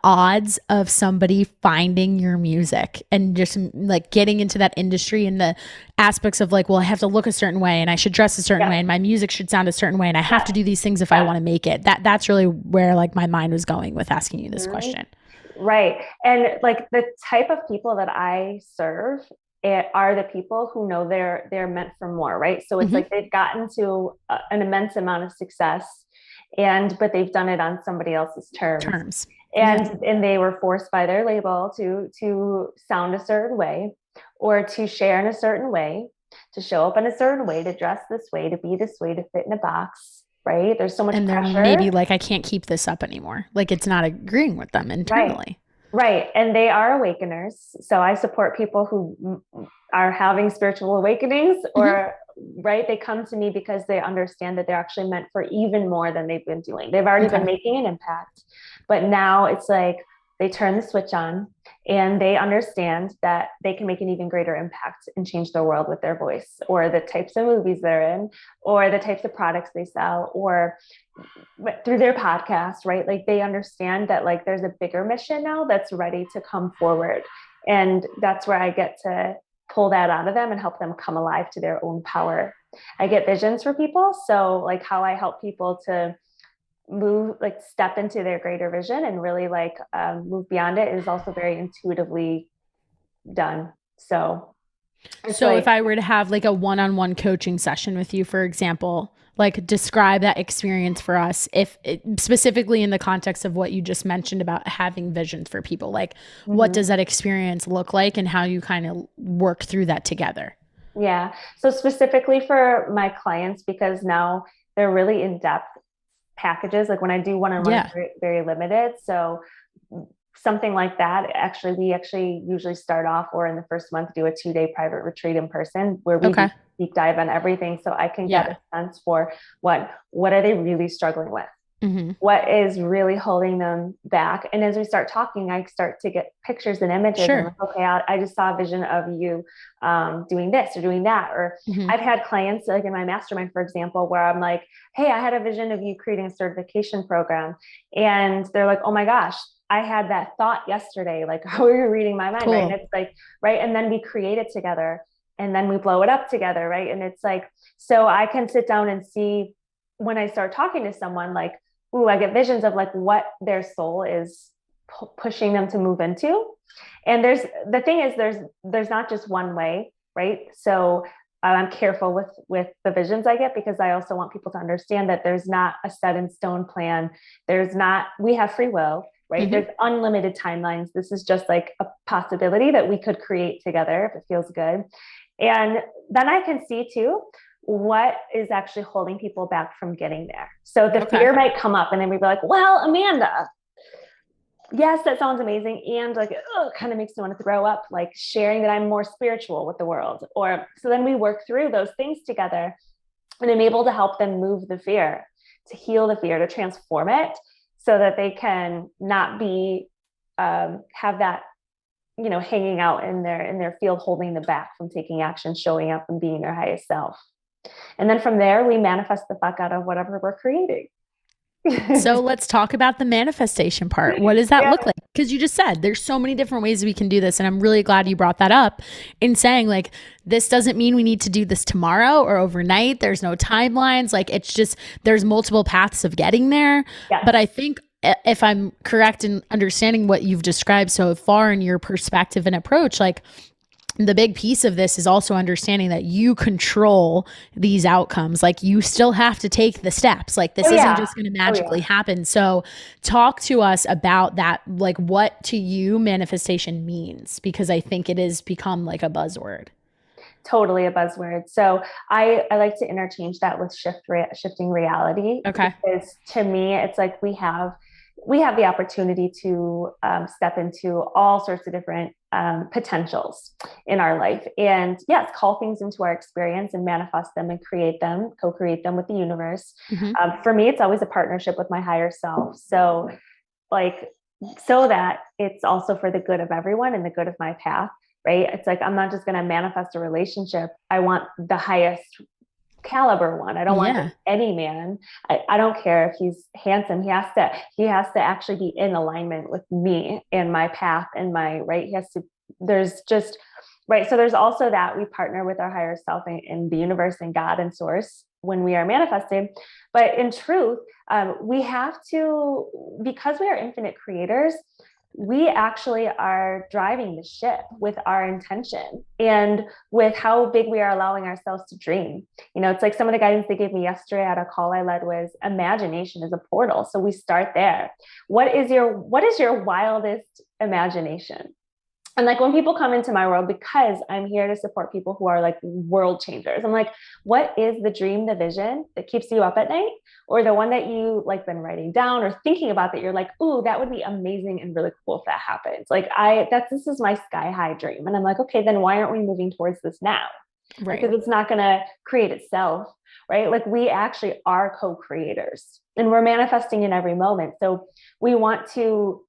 odds of somebody finding your music and just like getting into that industry and the aspects of like, well, I have to look a certain way and I should dress a certain Yeah, way and my music should sound a certain way and I have yeah, to do these things if I yeah. want to make it. That's really where like my mind was going with asking you this Mhm. question. Right. And like the type of people that I serve are the people who know they're meant for more, right? So it's Hmm. like they've gotten to an immense amount of success but they've done it on somebody else's terms. Terms. Yeah. And they were forced by their label to sound a certain way or to share in a certain way, to show up in a certain way, to dress this way, to be this way, to fit in a box, right? There's so much And they're pressure. maybe like, I can't keep this up anymore. Like it's not agreeing with them Right. internally. Right. And they are awakeners. So I support people who are having spiritual awakenings Hmm. or, right, they come to me because they understand that they're actually meant for even more than they've been doing. They've already been Okay. making an impact, but now it's like they turn the switch on and they understand that they can make an even greater impact and change their world with their voice or the types of movies they're in or the types of products they sell or through their podcast, right? Like they understand that like there's a bigger mission now that's ready to come forward. And that's where I get to pull that out of them and help them come alive to their own power. I get visions for people. So like how I help people to move, like step into their greater vision and really like move beyond it is also very intuitively done. So it's So if like, I were to have like a one-on-one coaching session with you, for example, like describe that experience for us, if specifically in the context of what you just mentioned about having visions for people, like what mm-hmm. does that experience look like and how you kind of work through that together? Yeah. So specifically for my clients, because now they're really in depth packages. Like when I do one-on-one, it's Yeah. very, very limited. So something like that, actually, we actually usually start off or in the first month do a 2-day private retreat in person where we do Okay. deep dive on everything. So I can get Yeah. a sense for what are they really struggling with? Mm-hmm. What is really holding them back? And as we start talking, I start to get pictures and images and Sure. like, okay, I just saw a vision of you doing this or doing that. Or Mm-hmm. I've had clients like in my mastermind, for example, where I'm like, hey, I had a vision of you creating a certification program. And they're like, oh my gosh, I had that thought yesterday. Like, how are you reading my mind? Right. And Cool. it's like, right. And then we create it together and then we blow it up together. Right. And it's like, so I can sit down and see when I start talking to someone, like, ooh, I get visions of like what their soul is pushing them to move into. And the thing is, there's not just one way, right? So I'm careful with the visions I get, because I also want people to understand that there's not a set in stone plan. We have free will, right? There's unlimited timelines. This is just like a possibility that we could create together if it feels good. And then I can see too, what is actually holding people back from getting there. So the fear might come up, and then we'd be like, well, Amanda, yes, that sounds amazing. And like, kind of makes me want to throw up, like sharing that I'm more spiritual with the world. Or so then we work through those things together, and I'm able to help them move the fear, to heal the fear, to transform it, so that they can not be, have that, hanging out in their field, holding them back from taking action, showing up and being their highest self. And then from there, we manifest the fuck out of whatever we're creating. So let's talk about the manifestation part. What does that look like? Because you just said there's so many different ways we can do this. And I'm really glad you brought that up in saying, like, this doesn't mean we need to do this tomorrow or overnight. There's no timelines. Like, it's just, there's multiple paths of getting there. Yes. But I think, if I'm correct in understanding what you've described so far in your perspective and approach, like, the big piece of this is also understanding that you control these outcomes. Like, you still have to take the steps. Like, this isn't just going to magically happen. So talk to us about that, like what to you manifestation means, because I think it has become like a buzzword. Totally a buzzword. So I like to interchange that with shifting reality. Okay. Because to me, it's like we have the opportunity to step into all sorts of different potentials in our life. And yes, call things into our experience and manifest them and create them, co-create them with the universe. For me, it's always a partnership with my higher self. So that it's also for the good of everyone and the good of my path, right? It's like, I'm not just going to manifest a relationship. I want the highest caliber one. I don't want any man. I don't care if he's handsome. He has to actually be in alignment with me and my path and my right. There's also that we partner with our higher self and the universe and God and source when we are manifesting. But in truth, we have to, because we are infinite creators, we actually are driving the ship with our intention and with how big we are allowing ourselves to dream. It's like some of the guidance they gave me yesterday at a call I led was imagination is a portal. So we start there. What is your wildest imagination? And like when people come into my world, because I'm here to support people who are like world changers, I'm like, what is the dream, the vision that keeps you up at night? Or the one that you like been writing down or thinking about that you're like, ooh, that would be amazing and really cool if that happens. Like this is my sky high dream. And I'm like, okay, then why aren't we moving towards this now? Right. Because it's not going to create itself, right? Like we actually are co-creators and we're manifesting in every moment. So we want to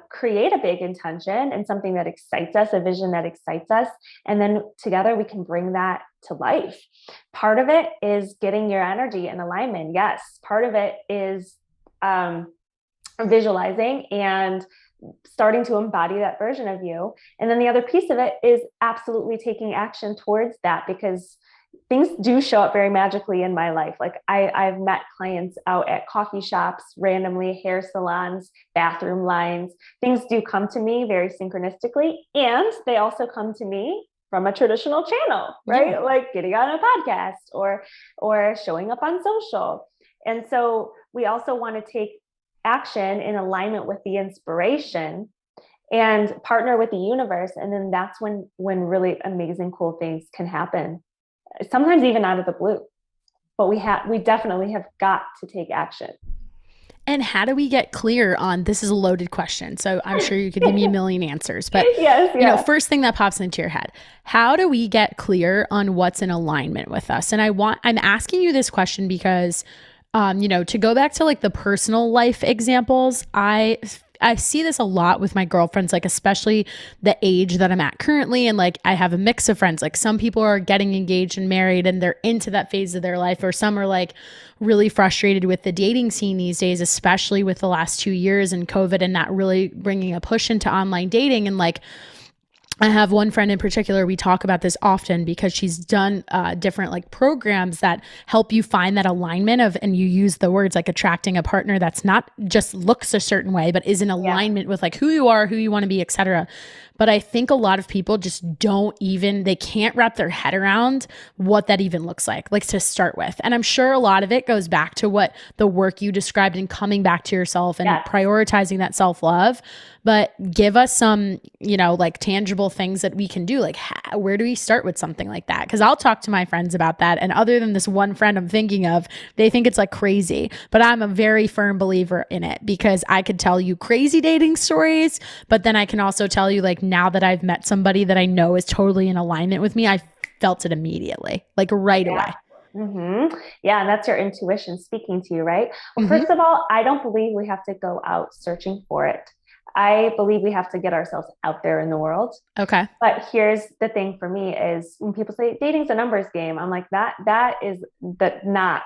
create a big intention and something that excites us, a vision that excites us. And then together we can bring that to life. Part of it is getting your energy in alignment. Yes. Part of it is visualizing and starting to embody that version of you. And then the other piece of it is absolutely taking action towards that, because things do show up very magically in my life. Like I've met clients out at coffee shops, randomly, hair salons, bathroom lines. Things do come to me very synchronistically. And they also come to me from a traditional channel, right? Yeah. Like getting on a podcast or showing up on social. And so we also want to take action in alignment with the inspiration and partner with the universe. And then that's when really amazing, cool things can happen. Sometimes even out of the blue, but we definitely have got to take action. And how do we get clear on, this is a loaded question, so I'm sure you could give me a million answers, but first thing that pops into your head, how do we get clear on what's in alignment with us? And I'm asking you this question because, to go back to like the personal life examples, I see this a lot with my girlfriends, like especially the age that I'm at currently. And like, I have a mix of friends, like some people are getting engaged and married and they're into that phase of their life, or some are like really frustrated with the dating scene these days, especially with the last 2 years and COVID and not really bringing a push into online dating. And like, I have one friend in particular, we talk about this often because she's done different like programs that help you find that alignment of, and you use the words like attracting a partner that's not just looks a certain way, but is in alignment with like who you are, who you want to be, etc. But I think a lot of people just they can't wrap their head around what that even looks like to start with. And I'm sure a lot of it goes back to what the work you described and coming back to yourself and prioritizing that self-love. But give us some, like tangible things that we can do. Like, where do we start with something like that? Because I'll talk to my friends about that. And other than this one friend I'm thinking of, they think it's like crazy. But I'm a very firm believer in it because I could tell you crazy dating stories. But then I can also tell you, like, now that I've met somebody that I know is totally in alignment with me, I felt it immediately, like right away. Mm-hmm. Yeah. And that's your intuition speaking to you, right? Well, first of all, I don't believe we have to go out searching for it. I believe we have to get ourselves out there in the world. Okay. But here's the thing for me is when people say dating's a numbers game, I'm like, that is not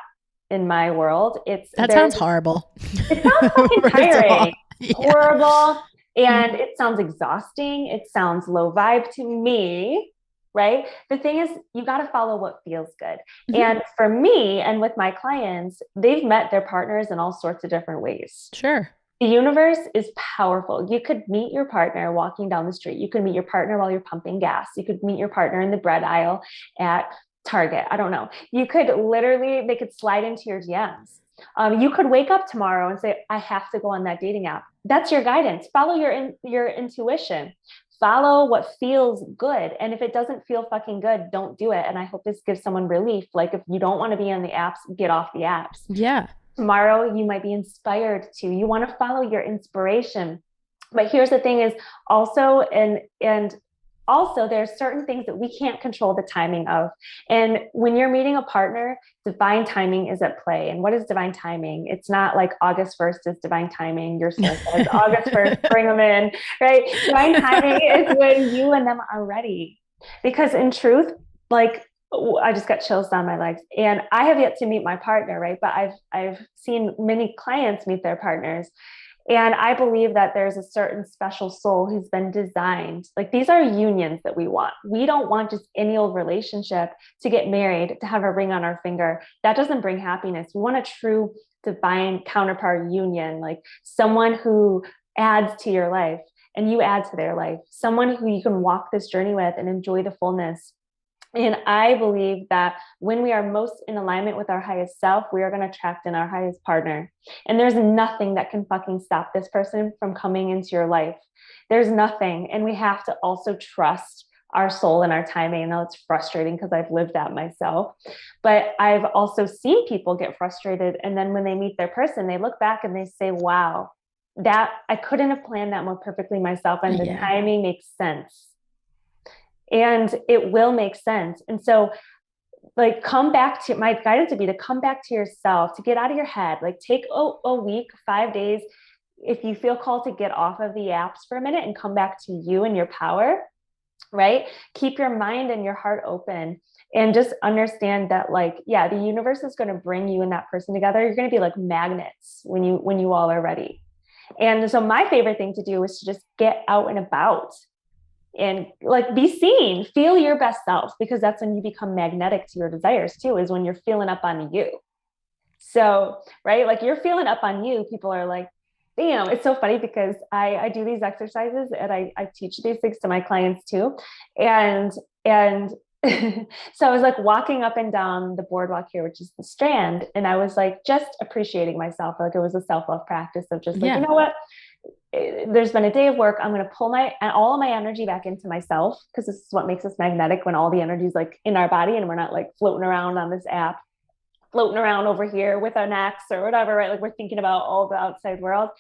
in my world. That sounds horrible. It sounds fucking tiring, horrible. And it sounds exhausting. It sounds low vibe to me. Right. The thing is, you got to follow what feels good. And for me and with my clients, they've met their partners in all sorts of different ways. Sure. The universe is powerful. You could meet your partner walking down the street. You could meet your partner while you're pumping gas. You could meet your partner in the bread aisle at Target. I don't know. You could they could slide into your DMs. You could wake up tomorrow and say, I have to go on that dating app. That's your guidance. Follow your intuition. Follow what feels good. And if it doesn't feel fucking good, don't do it. And I hope this gives someone relief. Like if you don't want to be on the apps, get off the apps. Yeah. Tomorrow you might be inspired to. You want to follow your inspiration. But here's the thing is also, and also there's certain things that we can't control the timing of. And when you're meeting a partner, divine timing is at play. And what is divine timing? It's not like August 1st is divine timing. Your soul says August 1st, bring them in, right? Divine timing is when you and them are ready. Because in truth, like I just got chills down my legs, and I have yet to meet my partner, right? But I've seen many clients meet their partners. And I believe that there's a certain special soul who's been designed. Like these are unions that we want. We don't want just any old relationship to get married, to have a ring on our finger. That doesn't bring happiness. We want a true divine counterpart union, like someone who adds to your life and you add to their life, someone who you can walk this journey with and enjoy the fullness. And I believe that when we are most in alignment with our highest self, we are going to attract in our highest partner. And there's nothing that can fucking stop this person from coming into your life. There's nothing. And we have to also trust our soul and our timing. I know it's frustrating because I've lived that myself, but I've also seen people get frustrated. And then when they meet their person, they look back and they say, wow, that I couldn't have planned that more perfectly myself. And the timing makes sense. And it will make sense. And so like, come back to my guidance would be to come back to yourself, to get out of your head, like take a week, 5 days. If you feel called to get off of the apps for a minute and come back to you and your power, right? Keep your mind and your heart open and just understand that like, yeah, the universe is going to bring you and that person together. You're going to be like magnets when you all are ready. And so my favorite thing to do is to just get out and about and like be seen, feel your best self, because that's when you become magnetic to your desires too, is when you're feeling up on you. So, right. Like you're feeling up on you. People are like, damn, it's so funny because I do these exercises and I teach these things to my clients too. And so I was like walking up and down the boardwalk here, which is the Strand. And I was like, just appreciating myself. Like it was a self-love practice of just like, you know what? There's been a day of work. I'm going to pull all of my energy back into myself, because this is what makes us magnetic, when all the energy is like in our body and we're not like floating around on this app, floating around over here with our necks or whatever, right? Like we're thinking about all the outside world.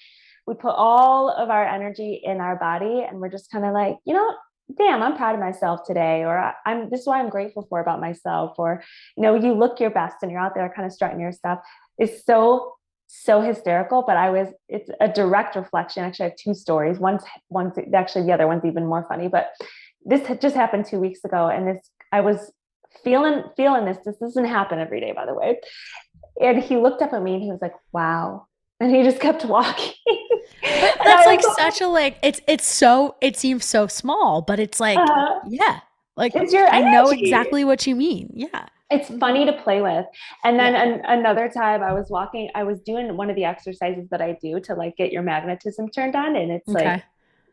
We put all of our energy in our body and we're just kind of like, you know, damn, I'm proud of myself today. Or this is what I'm grateful for about myself. Or, you know, you look your best and you're out there kind of strutting your stuff. It's so hysterical, but it's a direct reflection. Actually, I have 2 stories. One's actually, the other one's even more funny, but this had just happened 2 weeks ago. And I was feeling this doesn't happen every day, by the way. And he looked up at me and he was like, wow, And he just kept walking. But And that's I like was such a like it seems so small, but it's like, yeah, like it's your I know energy. exactly what you mean. Yeah. It's funny to play with. And then Yeah. another time I was doing one of the exercises that I do to like get your magnetism turned on. And it's like, Okay.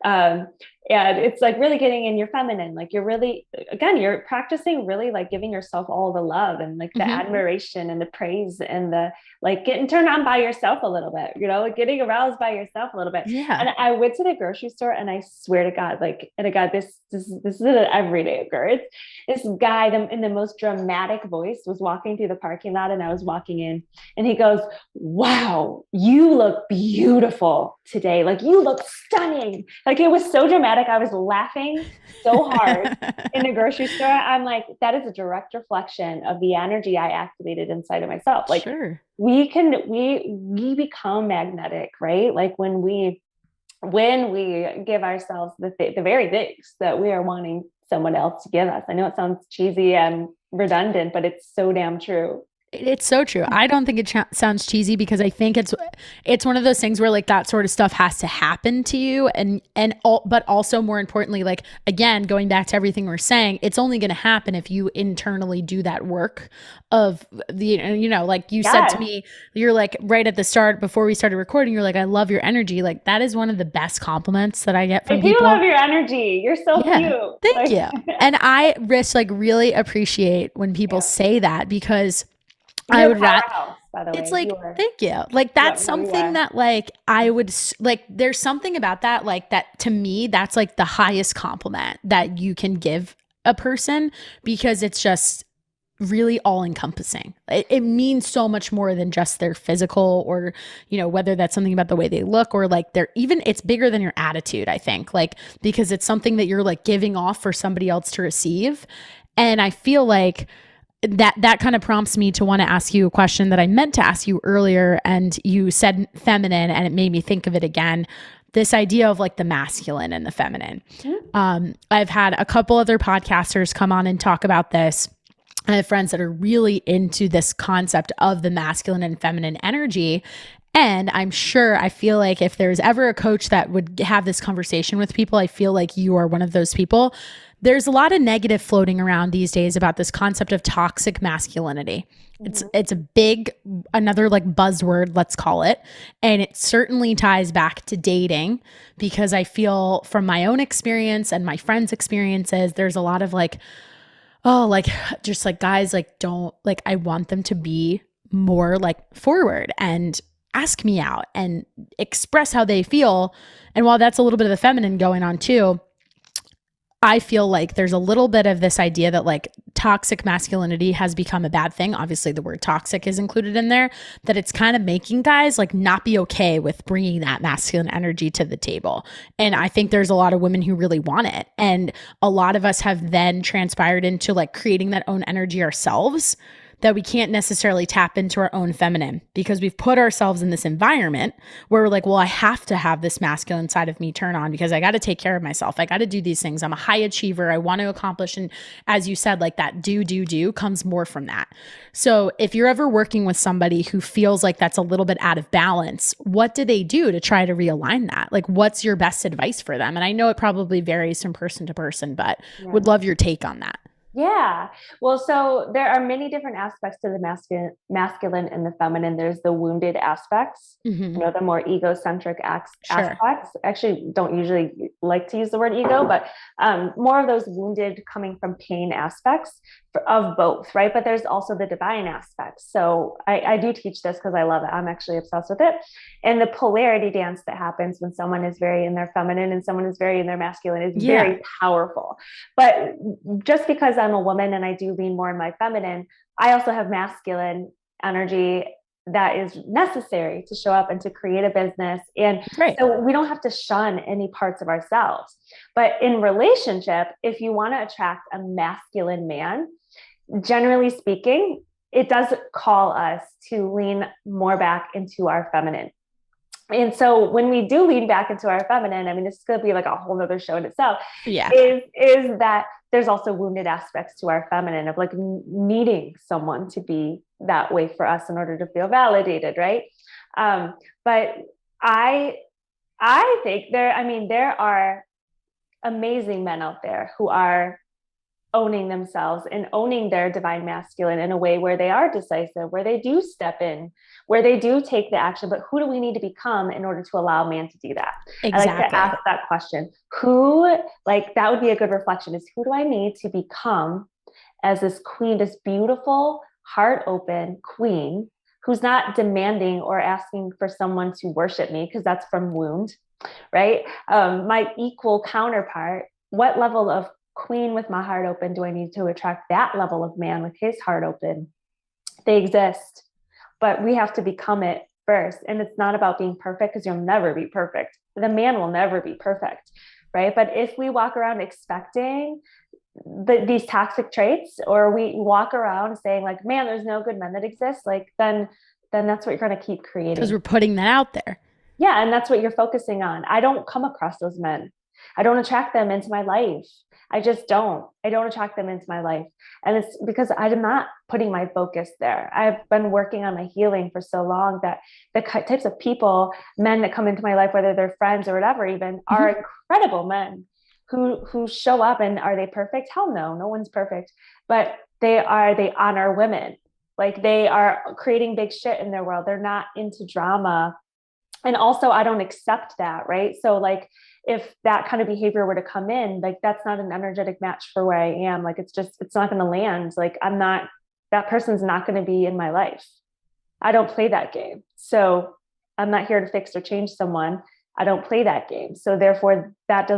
um, and it's like really getting in your feminine, like you're really, again, you're practicing really like giving yourself all the love and like the Hmm. admiration and the praise and the like getting turned on by yourself a little bit, like getting aroused by yourself a little bit. Yeah. And I went to the grocery store and I swear to God, like, and God, this is an everyday occurrence. This guy in the most dramatic voice was walking through the parking lot and I was walking in and he goes, wow, you look beautiful today. Like you look stunning. Like it was so dramatic. I was laughing so hard in the grocery store. I'm like, that is a direct reflection of the energy I activated inside of myself. Like Sure. we become magnetic, right? Like when we give ourselves the very things that we are wanting someone else to give us. I know it sounds cheesy and redundant, but it's so damn true. It's so true. I don't think it sounds cheesy because I think it's one of those things where like that sort of stuff has to happen to you but also more importantly, like again, going back to everything we're saying, it's only going to happen if you internally do that work of like you said to Yes. me, you're like right at the start before we started recording, you're like, I love your energy. Like that is one of the best compliments that I get I from do love people. your energy. You're so Yeah. cute. Thank Like, you. And I really appreciate when people yeah. say that because I You're a would rather powerhouse, by the it's way. You like, are. thank you. Like that's Yep, no, you something are. that like I would like there's something about that like that to me that's like the highest compliment that you can give a person because it's just really all encompassing. It means so much more than just their physical or whether that's something about the way they look or like they're even it's bigger than your attitude, I think. Like because it's something that you're like giving off for somebody else to receive. And I feel like that kind of prompts me to want to ask you a question that I meant to ask you earlier. And you said feminine, and it made me think of it again. This idea of like the masculine and the feminine. I've had a couple other podcasters come on and talk about this. I have friends that are really into this concept of the masculine and feminine energy. And I feel like if there's ever a coach that would have this conversation with people, I feel like you are one of those people. There's a lot of negative floating around these days about this concept of toxic masculinity. It's a big, another like buzzword, let's call it. And it certainly ties back to dating because I feel from my own experience and my friends' experiences, there's a lot of like, oh, like just like guys like don't like I want them to be more like forward and ask me out and express how they feel. And while that's a little bit of the feminine going on too, I feel like there's a little bit of this idea that like toxic masculinity has become a bad thing. Obviously, the word toxic is included in there, that it's kind of making guys like not be okay with bringing that masculine energy to the table. And I think there's a lot of women who really want it. And a lot of us have then transpired into like creating that own energy ourselves, that we can't necessarily tap into our own feminine because we've put ourselves in this environment where we're like, well, I have to have this masculine side of me turn on because I got to take care of myself. I got to do these things. I'm a high achiever. I want to accomplish. And as you said, like that do comes more from that. So if you're ever working with somebody who feels like that's a little bit out of balance, what do they do to try to realign that? Like, what's your best advice for them? And I know it probably varies from person to person, but would love your take on that. Yeah. Well, so there are many different aspects to the masculine and the feminine. There's the wounded aspects, Mm-hmm. the more egocentric Sure. aspects. Actually, don't usually like to use the word ego, but more of those wounded coming from pain aspects of both, right? But there's also the divine aspects. So I do teach this because I love it. I'm actually obsessed with it. And the polarity dance that happens when someone is very in their feminine and someone is very in their masculine is very powerful. But just because I'm a woman and I do lean more in my feminine, I also have masculine energy that is necessary to show up and to create a business. And Right. so we don't have to shun any parts of ourselves. But in relationship, if you want to attract a masculine man, generally speaking, it does call us to lean more back into our feminine. And so when we do lean back into our feminine, I mean, this is going to be like a whole nother show in itself, is that there's also wounded aspects to our feminine of like needing someone to be that way for us in order to feel validated, right? But I think there are amazing men out there who are owning themselves and owning their divine masculine in a way where they are decisive, where they do step in, where they do take the action. But who do we need to become in order to allow man to do that? Exactly. I like to ask that question. That would be a good reflection, is who do I need to become as this queen, this beautiful, heart open queen who's not demanding or asking for someone to worship me, because that's from wound, right? My equal counterpart, what level of queen with my heart open do I need to attract that level of man with his heart open? They exist, but we have to become it first. And it's not about being perfect, because you'll never be perfect. The man will never be perfect, right? But if we walk around expecting these toxic traits, or we walk around saying like, man, there's no good men that exist, like then that's what you're going to keep creating. Because we're putting that out there. Yeah. And that's what you're focusing on. I don't come across those men. I don't attract them into my life. I don't attract them into my life. And it's because I'm not putting my focus there. I've been working on my healing for so long that the types of people, men that come into my life, whether they're friends or whatever, even are incredible men who show up. And are they perfect? Hell no, no one's perfect, but they honor women. Like, they are creating big shit in their world. They're not into drama. And also, I don't accept that, right? So like, if that kind of behavior were to come in, like, that's not an energetic match for where I am. Like, it's not going to land. Like, that person's not going to be in my life. I don't play that game. So I'm not here to fix or change someone. I don't play that game. So therefore that's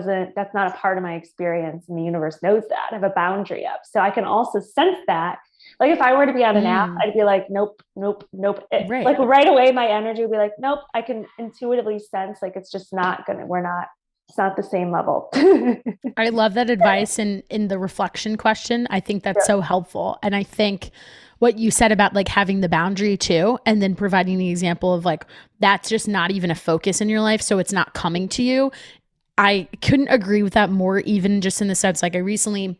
not a part of my experience. And the universe knows that. I have a boundary up. So I can also sense that. Like, if I were to be on an app, I'd be like, nope. Right. Like, right away, my energy would be like, nope. I can intuitively sense, like, it's just not it's not the same level. I love that advice in the reflection question. I think that's so helpful. And I think what you said about like having the boundary too, and then providing the example of like, that's just not even a focus in your life, so it's not coming to you. I couldn't agree with that more, even just in the sense, like, I recently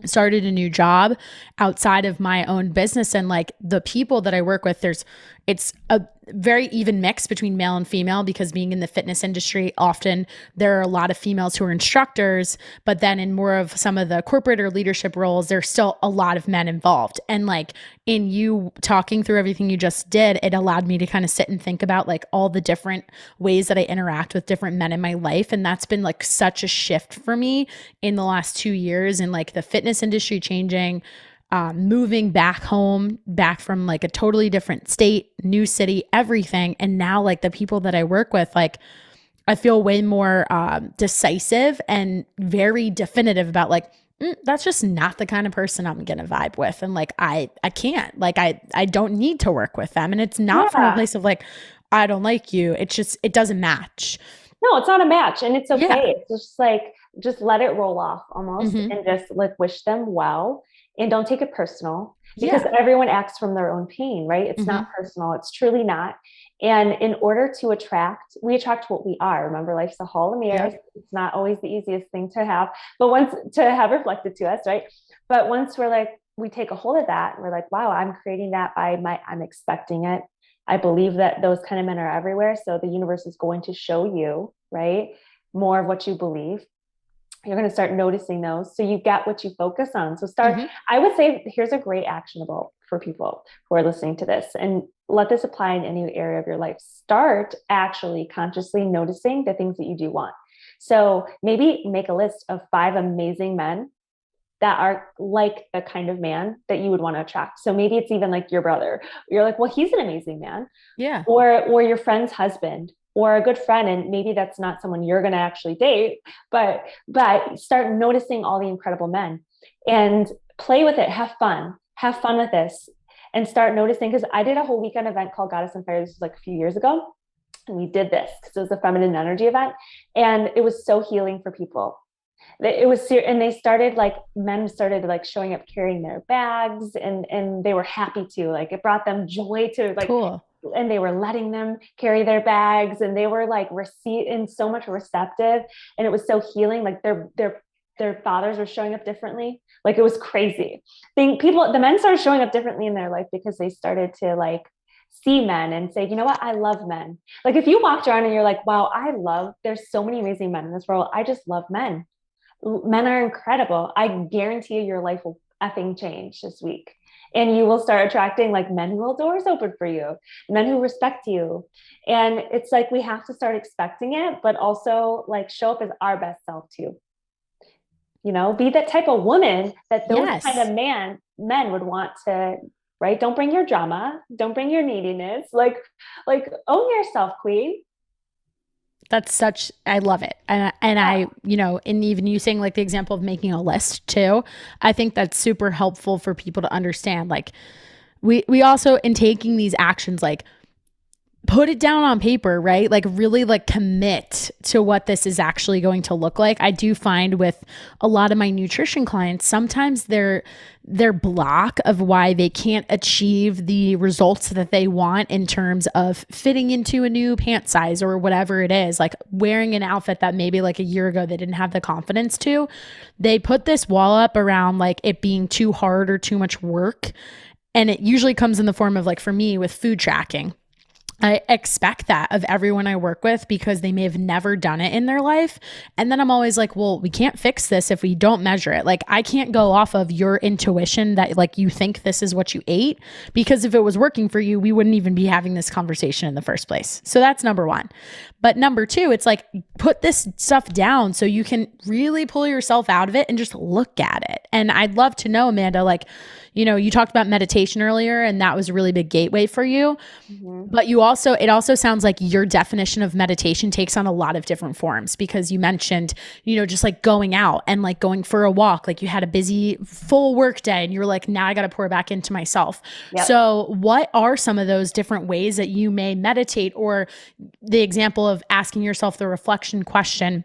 started a new job outside of my own business, and like the people that I work with, it's a very even mix between male and female, because being in the fitness industry, often there are a lot of females who are instructors, but then in more of some of the corporate or leadership roles, there's still a lot of men involved. And like, in you talking through everything you just did, it allowed me to kind of sit and think about like all the different ways that I interact with different men in my life. And that's been like such a shift for me in the last 2 years, and like the fitness industry changing, moving back home, back from like a totally different state, new city, everything. And now like the people that I work with, like, I feel way more decisive and very definitive about like, that's just not the kind of person I'm going to vibe with. And like, I can't, like, I don't need to work with them. And it's not from a place of like, I don't like you. It's just, it doesn't match. No, it's not a match, and it's okay. Yeah. It's just like, just let it roll off almost, and just like wish them well, and don't take it personal, because everyone acts from their own pain, right? It's not personal. It's truly not. And in order to we attract what we are. Remember, life's a hall of mirrors. It's not always the easiest thing to have, but once to have reflected to us, right? But once we take a hold of that, and we're like, wow, I'm creating that I'm expecting it. I believe that those kind of men are everywhere. So the universe is going to show you, right, more of what you believe. You're going to start noticing those. So you get what you focus on. So I would say, here's a great actionable for people who are listening to this, and let this apply in any area of your life. Start actually consciously noticing the things that you do want. So maybe make a list of 5 amazing men that are like the kind of man that you would want to attract. So maybe it's even like your brother. You're like, well, he's an amazing man. Yeah. Or your friend's husband, or a good friend. And maybe that's not someone you're going to actually date, but start noticing all the incredible men and play with it. Have fun with this, and start noticing. Cause I did a whole weekend event called Goddess on Fire. This was like a few years ago. And we did this because it was a feminine energy event, and it was so healing for people. It was, and men started like showing up carrying their bags, and they were happy to, like, it brought them joy to like, cool. And they were letting them carry their bags, and they were like so much receptive, and it was so healing. Like their fathers were showing up differently. Like, it was crazy. The men started showing up differently in their life because they started to like see men and say, you know what? I love men. Like if you walked around and you're like, wow, there's so many amazing men in this world. I just love men. Men are incredible. I guarantee you your life will effing change this week. And you will start attracting like men who will doors open for you, men who respect you. And it's like we have to start expecting it, but also like show up as our best self too. You know, be that type of woman that those Yes. kind of men would want to, right? Don't bring your drama, don't bring your neediness, like own yourself, queen. I love it. And I, and even you saying like the example of making a list too, I think that's super helpful for people to understand. Like we also, in taking these actions, like put it down on paper, right? Like really like commit to what this is actually going to look like. I do find with a lot of my nutrition clients, sometimes their block of why they can't achieve the results that they want in terms of fitting into a new pant size or whatever it is, like wearing an outfit that maybe like a year ago they didn't have the confidence to, they put this wall up around like it being too hard or too much work. And it usually comes in the form of like, for me with food tracking, I expect that of everyone I work with because they may have never done it in their life. And then I'm always like, well, we can't fix this if we don't measure it. Like I can't go off of your intuition that like you think this is what you ate, because if it was working for you, we wouldn't even be having this conversation in the first place. So that's number one. But number two, it's like put this stuff down so you can really pull yourself out of it and just look at it. And I'd love to know, Amanda, like, you talked about meditation earlier and that was a really big gateway for you. Mm-hmm. But it also sounds like your definition of meditation takes on a lot of different forms, because you mentioned, just like going out and like going for a walk, like you had a busy full work day and you were like, now I got to pour back into myself. Yep. So what are some of those different ways that you may meditate, or the example of asking yourself the reflection question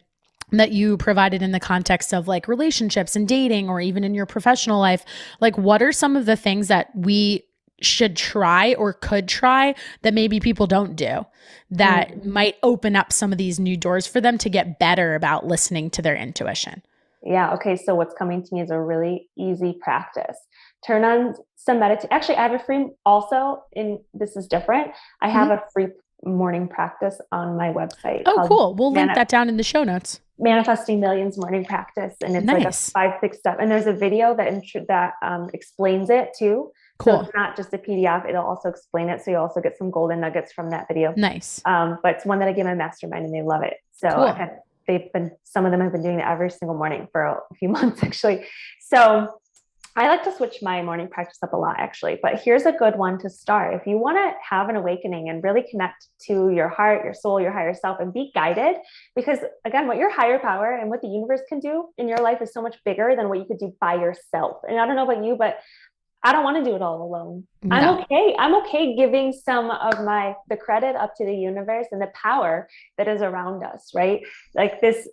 that you provided in the context of like relationships and dating, or even in your professional life? Like, what are some of the things that we should try or could try that maybe people don't do that might open up some of these new doors for them to get better about listening to their intuition? Yeah. Okay. So what's coming to me is a really easy practice. Turn on some meditation. Actually, I have a free this is different. I have a free morning practice on my website. Oh, cool. We'll link that down in the show notes. Manifesting Millions morning practice. And it's nice. Like a 5-6 step. And there's a video that explains it too. Cool. So it's not just a PDF. It'll also explain it. So you also get some golden nuggets from that video. Nice. But it's one that I give my mastermind and they love it. So cool. Some of them have been doing it every single morning for a few months actually. So I like to switch my morning practice up a lot actually, but here's a good one to start. If you want to have an awakening and really connect to your heart, your soul, your higher self, and be guided, because again, what your higher power and what the universe can do in your life is so much bigger than what you could do by yourself. And I don't know about you, but I don't want to do it all alone. No. I'm okay giving some of the credit up to the universe and the power that is around us, right? Like this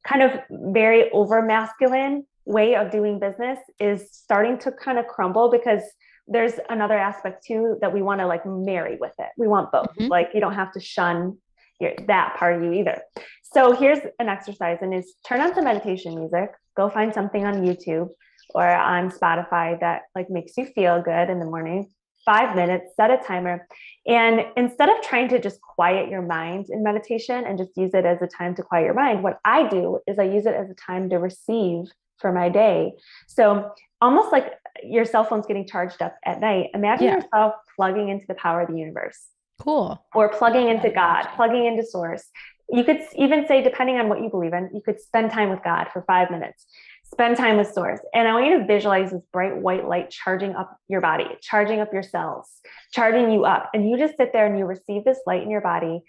kind of very over masculine way of doing business is starting to kind of crumble, because there's another aspect too that we want to like marry with it. We want both. Mm-hmm. Like you don't have to shun that part of you either. So here's an exercise, and is turn on some meditation music, go find something on YouTube or on Spotify that like makes you feel good in the morning, 5 minutes, set a timer. And instead of trying to just quiet your mind in meditation and just use it as a time to quiet your mind, what I do is I use it as a time to receive for my day. So almost like your cell phone's getting charged up at night. Imagine yourself plugging into the power of the universe. Cool. Or plugging into God, plugging into source. You could even say, depending on what you believe in, you could spend time with God for 5 minutes. Spend time with source. And I want you to visualize this bright white light charging up your body, charging up your cells, charging you up. And you just sit there and you receive this light in your body,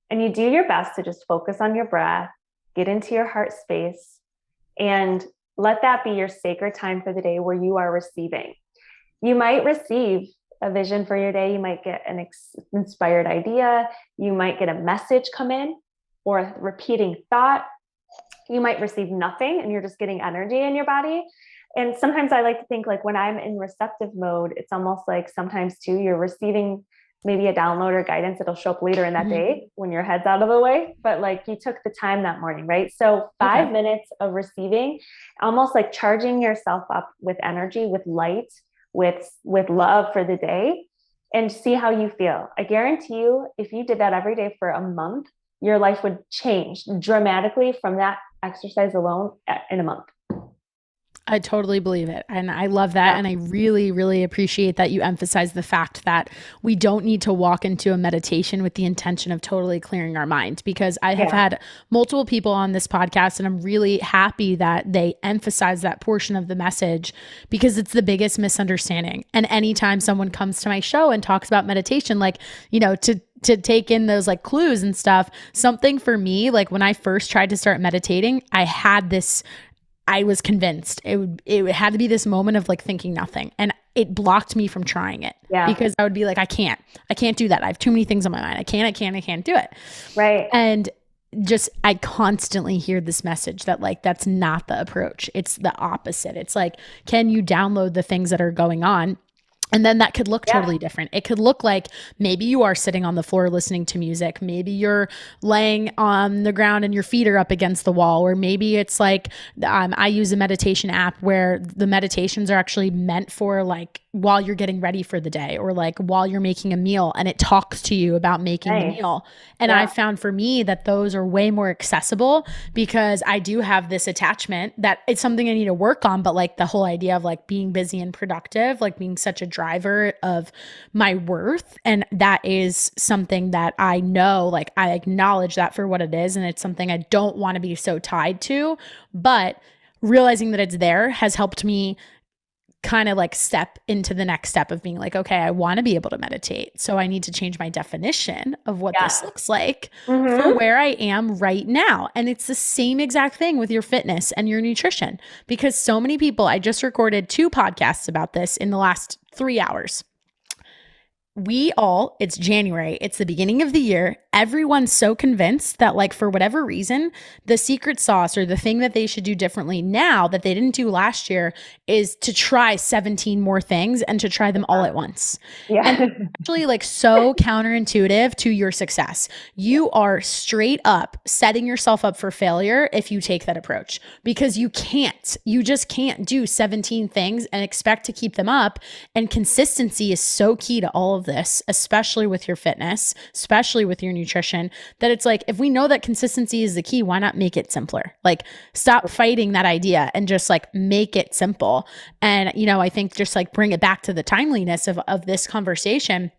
and you do your best to just focus on your breath, get into your heart space, and let that be your sacred time for the day where you are receiving. You might receive a vision for your day. You might get an inspired idea. You might get a message come in or a repeating thought. You might receive nothing and you're just getting energy in your body. And sometimes I like to think like when I'm in receptive mode, it's almost like sometimes too, you're receiving maybe a download or guidance that'll show up later in that day when your head's out of the way, but like you took the time that morning, right? So 5 minutes of receiving, almost like charging yourself up with energy, with light, with love for the day. and see how you feel. I guarantee you, if you did that every day for a month, your life would change dramatically from that exercise alone in a month. I totally believe it. And I love that. Yeah. And I really, really appreciate that you emphasize the fact that we don't need to walk into a meditation with the intention of totally clearing our mind, because I have had multiple people on this podcast, and I'm really happy that they emphasize that portion of the message, because it's the biggest misunderstanding. And anytime someone comes to my show and talks about meditation, like, you know, to take in those like clues and stuff, something for me, like when I first tried to start meditating, I was convinced it had to be this moment of like thinking nothing, and it blocked me from trying it, because I would be like, I can't do that. I have too many things on my mind. I can't do it. Right. And just, I constantly hear this message that like, that's not the approach. It's the opposite. It's like, can you download the things that are going on? And then that could look totally different. It could look like maybe you are sitting on the floor listening to music. Maybe you're laying on the ground and your feet are up against the wall. Or maybe it's like, I use a meditation app where the meditations are actually meant for like while you're getting ready for the day, or like while you're making a meal, and it talks to you about making the meal. And I found for me that those are way more accessible, because I do have this attachment that it's something I need to work on. But like the whole idea of like being busy and productive, like being such a driver of my worth. And that is something that I know, like I acknowledge that for what it is. And it's something I don't want to be so tied to, but realizing that it's there has helped me kind of like step into the next step of being like, okay, I want to be able to meditate. So I need to change my definition of what this looks like for where I am right now. And it's the same exact thing with your fitness and your nutrition, because so many people, I just recorded 2 podcasts about this in the last 3 hours. It's January, it's the beginning of the year. Everyone's so convinced that like, for whatever reason, the secret sauce or the thing that they should do differently now that they didn't do last year is to try 17 more things and to try them all at once. And it's actually like so counterintuitive to your success. You are straight up setting yourself up for failure if you take that approach, because you just can't do 17 things and expect to keep them up. And consistency is so key to all of this, especially with your fitness, especially with your nutrition, that it's like, if we know that consistency is the key, why not make it simpler? Like, stop fighting that idea and just like make it simple. And, you know, I think just like bring it back to the timeliness of this conversation.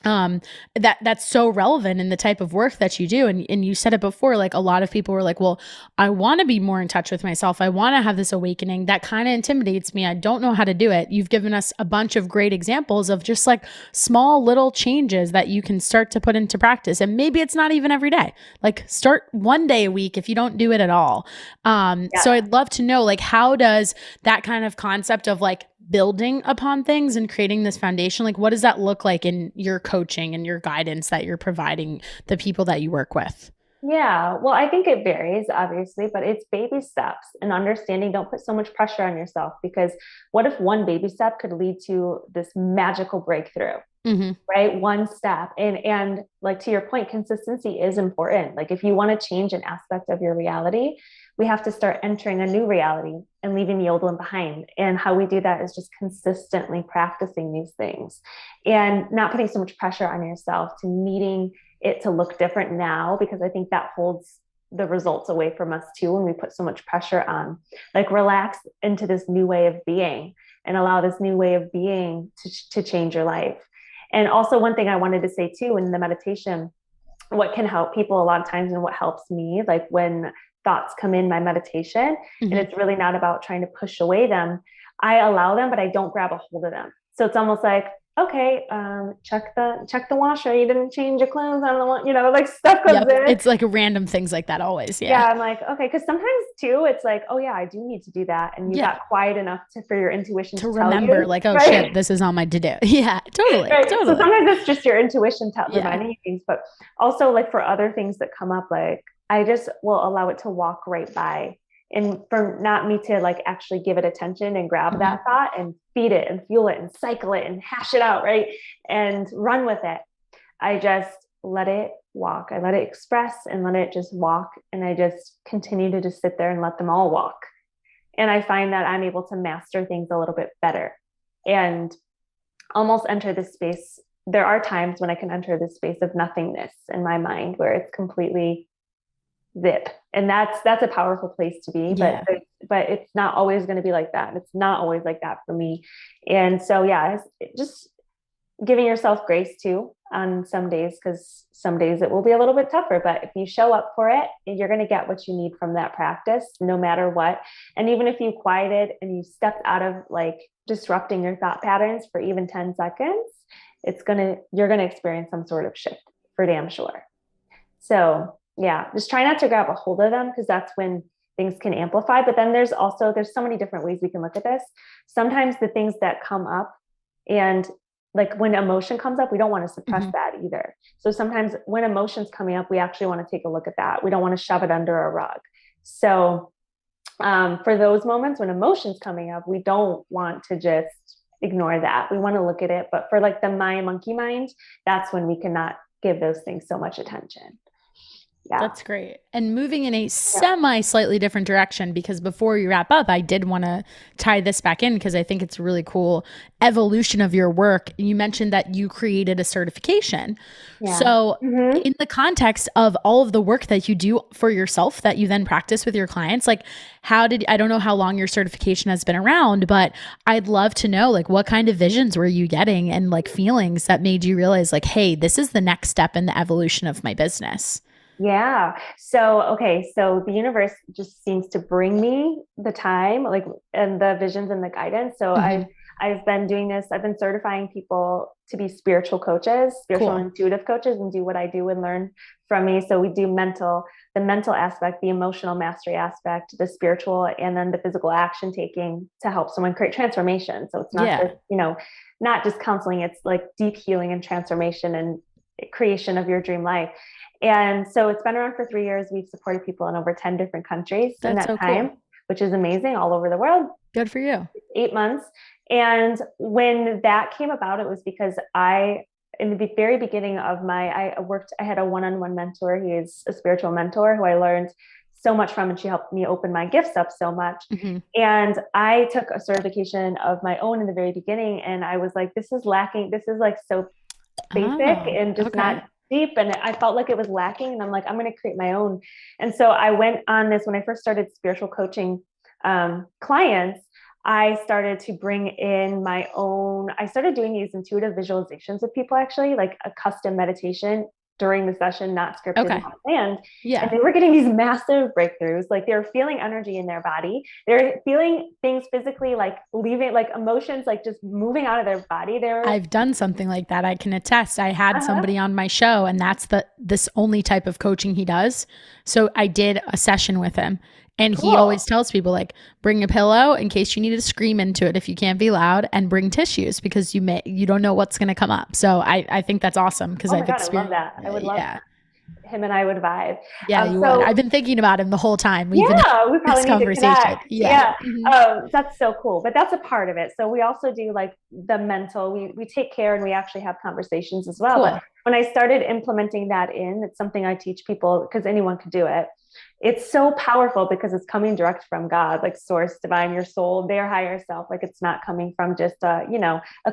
That's so relevant in the type of work that you do. And you said it before, like a lot of people were like, well, I want to be more in touch with myself. I want to have this awakening. That kind of intimidates me. I don't know how to do it. You've given us a bunch of great examples of just like small little changes that you can start to put into practice. And maybe it's not even every day. Like, start one day a week if you don't do it at all. So I'd love to know, like, how does that kind of concept of like building upon things and creating this foundation, like what does that look like in your coaching and your guidance that you're providing the people that you work with? Yeah, well, I think it varies, obviously, but it's baby steps and understanding. Don't put so much pressure on yourself, because what if one baby step could lead to this magical breakthrough, right? One step. And like, to your point, consistency is important. Like, if you want to change an aspect of your reality, we have to start entering a new reality and leaving the old one behind. And how we do that is just consistently practicing these things and not putting so much pressure on yourself to needing it to look different now, because I think that holds the results away from us too. When we put so much pressure on, like, relax into this new way of being and allow this new way of being to change your life. And also, one thing I wanted to say too, in the meditation, what can help people a lot of times, and what helps me, like when thoughts come in my meditation, and it's really not about trying to push away them. I allow them, but I don't grab a hold of them. So it's almost like, okay, check the washer. You didn't change your clothes. I don't want, like, stuff comes in. It's like random things like that always. Yeah. I'm like, okay. Cause sometimes too, it's like, oh yeah, I do need to do that. And you got quiet enough for your intuition to remember, you, like, oh shit, this is on my to-do. Yeah, totally. Right. Totally. So sometimes it's just your intuition reminding you things, but also, like, for other things that come up, like, I just will allow it to walk right by, and for not me to like actually give it attention and grab that thought and feed it and fuel it and cycle it and hash it out, right? And run with it. I just let it walk. I let it express and let it just walk. And I just continue to just sit there and let them all walk. And I find that I'm able to master things a little bit better and almost enter this space there are times when I can enter this space of nothingness in my mind where it's completely zip. And that's a powerful place to be, Yeah. but it's not always going to be like that. It's not always like that for me. And so, yeah, just giving yourself grace too on some days, because some days it will be a little bit tougher, but if you show up for it, you're going to get what you need from that practice, no matter what. And even if you quieted and you stepped out of like disrupting your thought patterns for even 10 seconds, you're going to experience some sort of shift for damn sure. So yeah, just try not to grab a hold of them, because that's when things can amplify. But then there's so many different ways we can look at this. Sometimes the things that come up, and like when emotion comes up, we don't want to suppress that either. So sometimes when emotion's coming up, we actually want to take a look at that. We don't want to shove it under a rug. So for those moments when emotion's coming up, we don't want to just ignore that. We want to look at it. But for like the monkey mind, that's when we cannot give those things so much attention. Yeah. That's great. And moving in a slightly different direction, because before we wrap up, I did want to tie this back in because I think it's a really cool evolution of your work. You mentioned that you created a certification. Yeah. So in the context of all of the work that you do for yourself that you then practice with your clients, like I don't know how long your certification has been around, but I'd love to know like what kind of visions were you getting and like feelings that made you realize like, hey, this is the next step in the evolution of my business. Yeah. So the universe just seems to bring me the time, like, and the visions and the guidance. So I've been doing this. I've been certifying people to be spiritual coaches, spiritual intuitive coaches, and do what I do and learn from me. So we do the mental aspect, the emotional mastery aspect, the spiritual, and then the physical action taking to help someone create transformation. So it's not just, not just counseling, it's like deep healing and transformation and creation of your dream life. And so it's been around for 3 years. We've supported people in over 10 different countries in that time, which is amazing, all over the world. Good for you. 8 months. And when that came about, it was because in the very beginning of I had a one-on-one mentor. He is a spiritual mentor who I learned so much from, and she helped me open my gifts up so much. And I took a certification of my own in the very beginning. And I was like, this is lacking. This is like so basic and just not deep. And I felt like it was lacking. And I'm like, I'm going to create my own. And so I went on this, when I first started spiritual coaching clients, I started to bring in my own, I started doing these intuitive visualizations with people, actually, like a custom meditation during the session, not scripted, not planned. Yeah. And they were getting these massive breakthroughs. Like they were feeling energy in their body. They're feeling things physically, like leaving, like emotions, like just moving out of their body. I've done something like that. I can attest. I had somebody on my show, and that's this only type of coaching he does. So I did a session with him. And he always tells people like, bring a pillow in case you need to scream into it if you can't be loud, and bring tissues because you don't know what's going to come up. So I think that's awesome because I've experienced. I love that. I would love him and I would vibe. Yeah, you would. I've been thinking about him the whole time. We probably need conversation. To that's so cool. But that's a part of it. So we also do like the mental. We take care and we actually have conversations as well. But when I started implementing that it's something I teach people because anyone could do it. It's so powerful because it's coming direct from God, like source, divine, your soul, their higher self. Like it's not coming from just a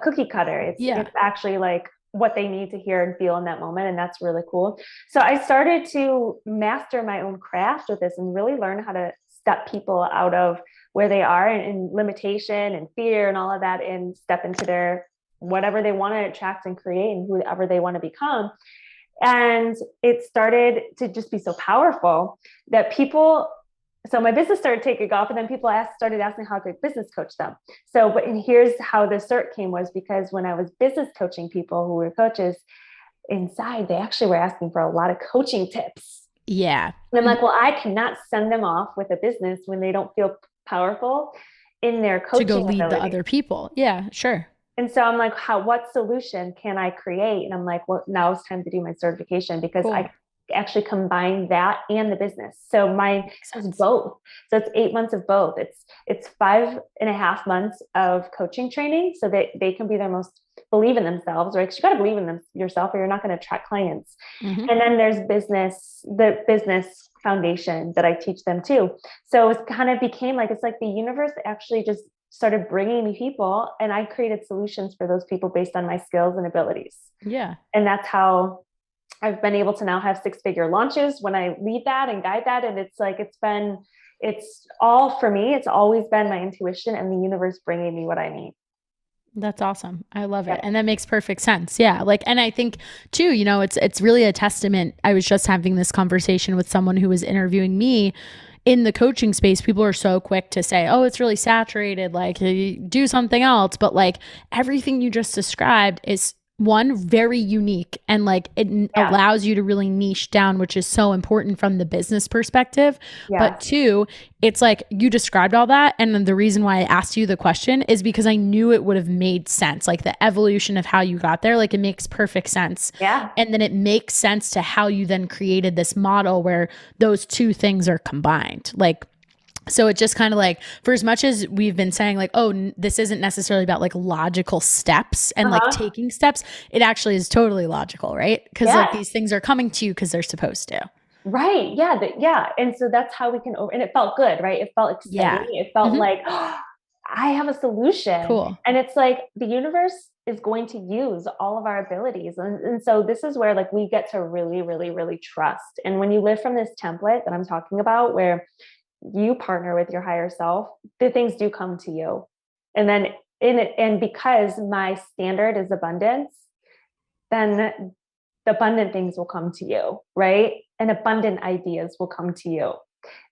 cookie cutter. It's actually like what they need to hear and feel in that moment. And that's really cool. So I started to master my own craft with this and really learn how to step people out of where they are and limitation and fear and all of that, and step into their whatever they want to attract and create and whoever they want to become. And it started to just be so powerful that so my business started taking off, and then people started asking how I could business coach them. And here's how the cert came, was because when I was business coaching people who were coaches inside, they actually were asking for a lot of coaching tips. Yeah. And I'm like, well, I cannot send them off with a business when they don't feel powerful in their coaching to go lead ability. the other people. Yeah, sure. And so I'm like, what solution can I create? And I'm like, well, now it's time to do my certification because I actually combine that and the business. So mine is both. So it's 8 months of both. It's 5.5 months of coaching training so that they can be their most believe in themselves, right? Because you got to believe in yourself or you're not going to attract clients. And then there's the business foundation that I teach them too. So it kind of became like, it's like the universe actually just started bringing me people, and I created solutions for those people based on my skills and abilities. Yeah. And that's how I've been able to now have 6-figure launches when I lead that and guide that. And it's like, it's all for me. It's always been my intuition and the universe bringing me what I need. That's awesome. I love it. Yeah. And that makes perfect sense. Yeah. Like, and I think too, it's really a testament. I was just having this conversation with someone who was interviewing me in the coaching space. People are so quick to say, oh, it's really saturated, like do something else. But like everything you just described is one, very unique, and like it allows you to really niche down, which is so important from the business perspective. Yes. But two, it's like you described all that. And then the reason why I asked you the question is because I knew it would have made sense. Like the evolution of how you got there, like it makes perfect sense. Yeah. And then it makes sense to how you then created this model where those two things are combined. Like, so it just kind of like, for as much as we've been saying like, oh, this isn't necessarily about like logical steps and like taking steps, it actually is totally logical, right? Because like these things are coming to you because they're supposed to. Right. Yeah. Yeah. And so that's how we can, and it felt good, right? It felt exciting. Yeah. It felt like, oh, I have a solution. Cool. And it's like the universe is going to use all of our abilities. And so this is where like we get to really, really, really trust. And when you live from this template that I'm talking about, where you partner with your higher self, the things do come to you. And then in it, and because my standard is abundance, then the abundant things will come to you, right? And abundant ideas will come to you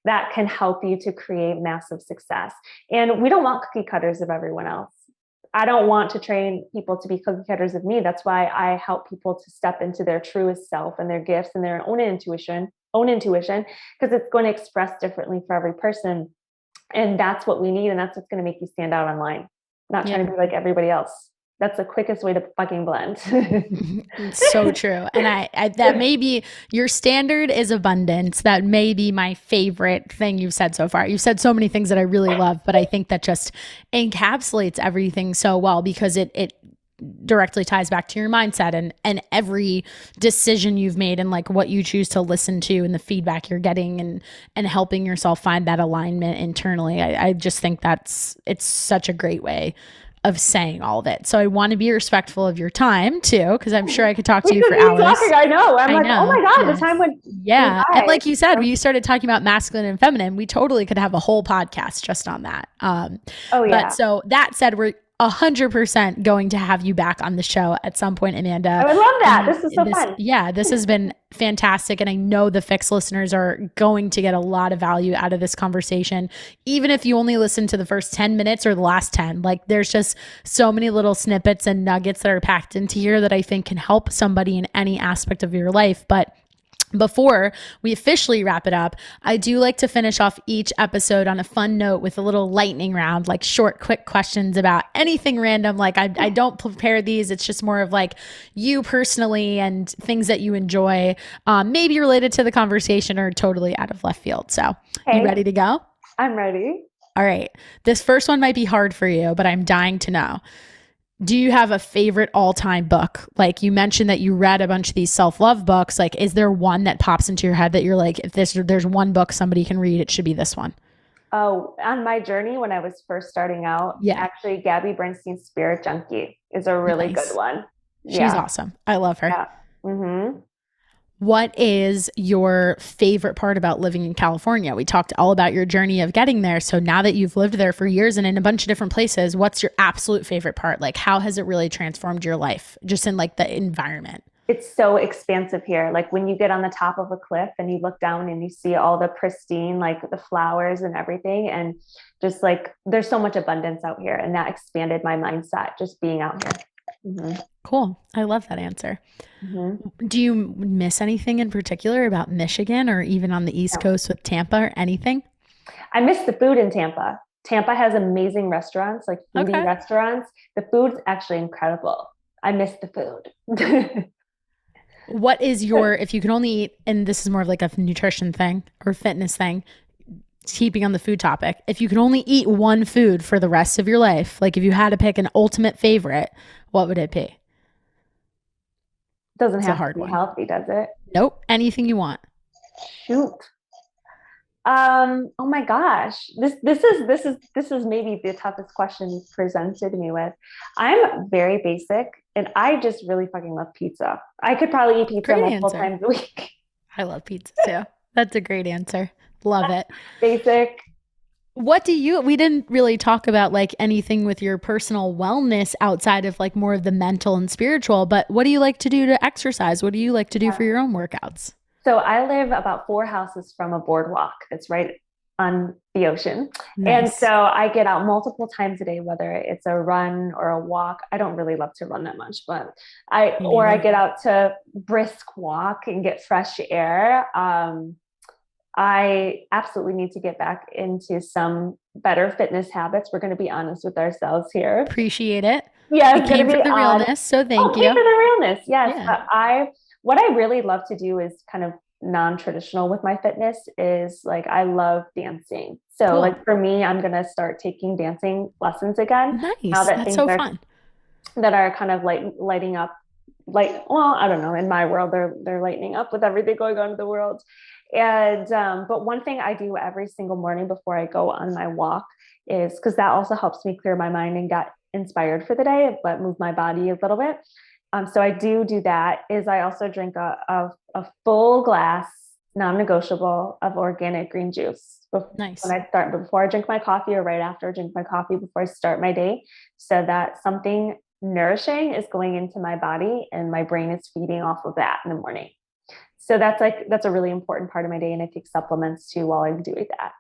that can help you to create massive success. And we don't want cookie cutters of everyone else. I don't want to train people to be cookie cutters of me. That's why I help people to step into their truest self and their gifts and their own intuition, because it's going to express differently for every person. And that's what we need. And that's what's going to make you stand out online, not trying to be like everybody else. That's the quickest way to fucking blend. So true. And I that may be your standard is abundance. That may be my favorite thing you've said so far. You've said so many things that I really love, but I think that just encapsulates everything so well because it directly ties back to your mindset and every decision you've made and like what you choose to listen to and the feedback you're getting and helping yourself find that alignment internally. I just think it's such a great way of saying all of it. So I want to be respectful of your time too, because I'm sure I could talk to you for hours. I know. I'm like, know. oh my God, the time went. Yeah. And like you said, when you started talking about masculine and feminine, we totally could have a whole podcast just on that. But so that said, we're 100% going to have you back on the show at some point, Amanda. I would love that. This is so fun. Yeah, this has been fantastic. And I know the FYX listeners are going to get a lot of value out of this conversation. Even if you only listen to the first 10 minutes or the last 10, like there's just so many little snippets and nuggets that are packed into here that I think can help somebody in any aspect of your life. But before we officially wrap it up, I do like to finish off each episode on a fun note with a little lightning round, like short, quick questions about anything random. Like I don't prepare these. It's just more of like you personally and things that you enjoy, maybe related to the conversation or totally out of left field. So You ready to go? I'm ready. All right. This first one might be hard for you, but I'm dying to know. Do you have a favorite all-time book? Like you mentioned that you read a bunch of these self-love books. Like, is there one that pops into your head that you're like, if there's one book somebody can read, it should be this one? Oh, on my journey when I was first starting out, actually Gabby Bernstein's Spirit Junkie is a really good one. She's awesome. I love her. Yeah. Mm-hmm. What is your favorite part about living in California? We talked all about your journey of getting there. So now that you've lived there for years and in a bunch of different places, what's your absolute favorite part? Like, how has it really transformed your life just in like the environment? It's so expansive here. Like when you get on the top of a cliff and you look down and you see all the pristine, like the flowers and everything. And just like, there's so much abundance out here. And that expanded my mindset just being out here. Mm-hmm. Cool. I love that answer. Mm-hmm. Do you miss anything in particular about Michigan or even on the East Coast with Tampa or anything? I miss the food in Tampa. Tampa has amazing restaurants, like foodie restaurants. The food's actually incredible. I miss the food. What is your, if you can only eat, and this is more of like a nutrition thing or fitness thing, keeping on the food topic, if you could only eat one food for the rest of your life, like if you had to pick an ultimate favorite, what would it be? Doesn't have to be healthy, does it? Nope. Anything you want. Shoot. Oh my gosh. This is maybe the toughest question you've presented me with. I'm very basic and I just really fucking love pizza. I could probably eat pizza Great multiple answer. times a week. I love pizza too. That's a great answer. Love it. Basic. We didn't really talk about like anything with your personal wellness outside of like more of the mental and spiritual, but what do you like to do to exercise? What do you like to do for your own workouts? So I live about 4 houses from a boardwalk that's right on the ocean. And so Nice. I get out multiple times a day, whether it's a run or a walk. I don't really love to run that much, but Me I neither. get out to brisk walk and get fresh air. I absolutely need to get back into some better fitness habits. We're going to be honest with ourselves here. Appreciate it. It Yes, going came to from be the on. realness, so Oh, thank pay you. for the realness. Yes. Yeah. What I really love to do is kind of non-traditional with my fitness is like, I love dancing. So Cool. like for me, I'm going to start taking dancing lessons again now Nice. that That's things so are, fun. kind of like lighting up, like, well, I don't know, in my world, they're lightening up with everything going on in the world. And, but one thing I do every single morning before I go on my walk is because that also helps me clear my mind and get inspired for the day, but move my body a little bit. So I do that is I also drink a full glass, non-negotiable of organic green juice Nice. when I start, before I drink my coffee or right after I drink my coffee before I start my day, so that something nourishing is going into my body and my brain is feeding off of that in the morning. So that's a really important part of my day. And I take supplements too while I'm doing that.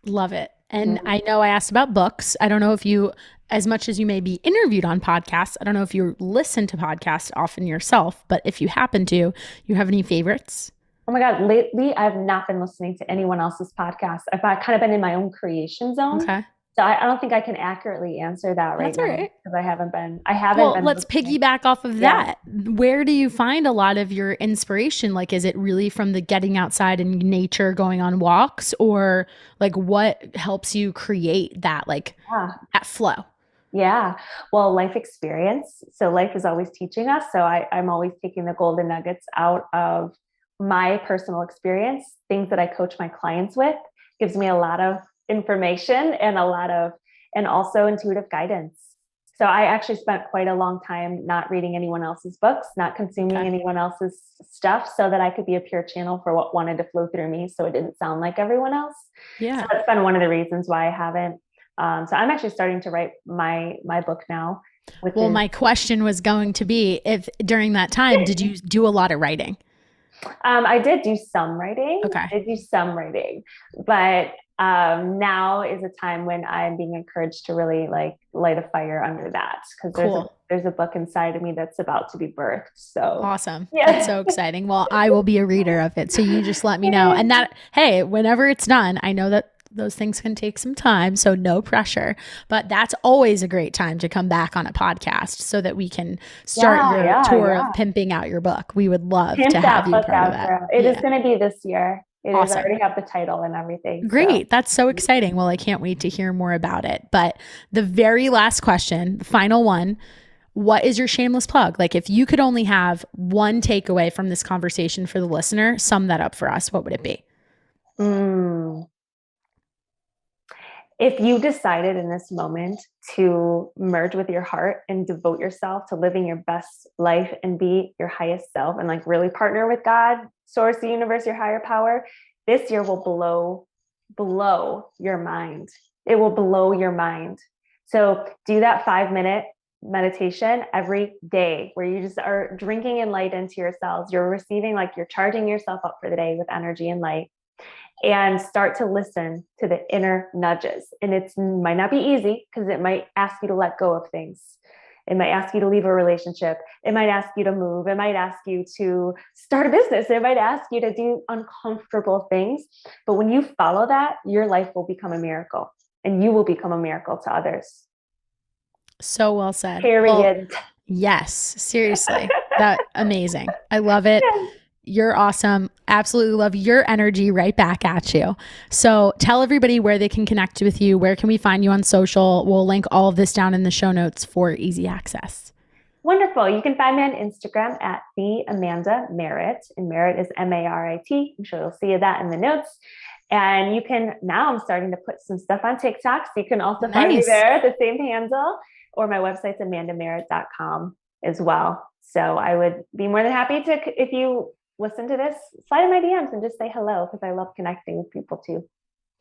Love it. And Mhm. I know I asked about books. I don't know if you, as much as you may be interviewed on podcasts, I don't know if you listen to podcasts often yourself, but if you happen to, you have any favorites? Oh my God. Lately, I've not been listening to anyone else's podcast. I've kind of been in my own creation zone. Okay. So I don't think I can accurately answer that right That's all now right. because I haven't Well, been let's listening. piggyback off of Yeah. that. Where do you find a lot of your inspiration? Like, is it really from the getting outside in nature, going on walks, or like what helps you create that, like Yeah. that flow? Yeah. Well, life experience. So life is always teaching us. So I'm always taking the golden nuggets out of my personal experience, things that I coach my clients with, gives me a lot of information and and also intuitive guidance. So I actually spent quite a long time not reading anyone else's books, not consuming Okay. anyone else's stuff so that I could be a pure channel for what wanted to flow through me. So it didn't sound like everyone else. So Yeah. that's been one of the reasons why I haven't. So I'm actually starting to write my book now, which Well, is my question was going to be if during that time, did you do a lot of writing? I did do some writing. Okay. I did do some writing, but now is a time when I'm being encouraged to really like light a fire under that because Cool. there's a book inside of me that's about to be birthed. So Awesome. That's yeah. so exciting. Well, I will be a reader of it. So you just let me know. And that, hey, whenever it's done, I know that those things can take some time. So no pressure. But that's always a great time to come back on a podcast so that we can start Yeah, your yeah, tour yeah. of pimping out your book. We would love Pimp to have that you book part of out, that. girl. It is Yeah. going to be this year. It is. I Awesome. already have the title and everything. So Great. That's so exciting. Well, I can't wait to hear more about it. But the very last question, the final one, what is your shameless plug? Like, if you could only have one takeaway from this conversation for the listener, sum that up for us. What would it be? mm, if you decided in this moment to merge with your heart and devote yourself to living your best life and be your highest self and like really partner with God, source, the universe, your higher power, this year will blow your mind. It will blow your mind. So do that 5-minute meditation every day where you just are drinking in light into yourselves. You're receiving, like you're charging yourself up for the day with energy and light, and start to listen to the inner nudges. And it might not be easy because it might ask you to let go of things. It might ask you to leave a relationship. It might ask you to move. It might ask you to start a business. It might ask you to do uncomfortable things. But when you follow that, your life will become a miracle and you will become a miracle to others. So well said. Well, Period. yes, seriously. That amazing. I love it. You're awesome. Absolutely love your energy right back at you. So tell everybody where they can connect with you. Where can we find you on social? We'll link all of this down in the show notes for easy access. Wonderful. You can find me on Instagram at the Amanda Marit, and Marit is Marit. I'm sure you'll see that in the notes. And now I'm starting to put some stuff on TikTok. So you can also find me there, the same handle, or my website's amandamarit.com as well. So I would be more than happy to, if you listen to this, slide in my DMs and just say hello, because I love connecting with people too.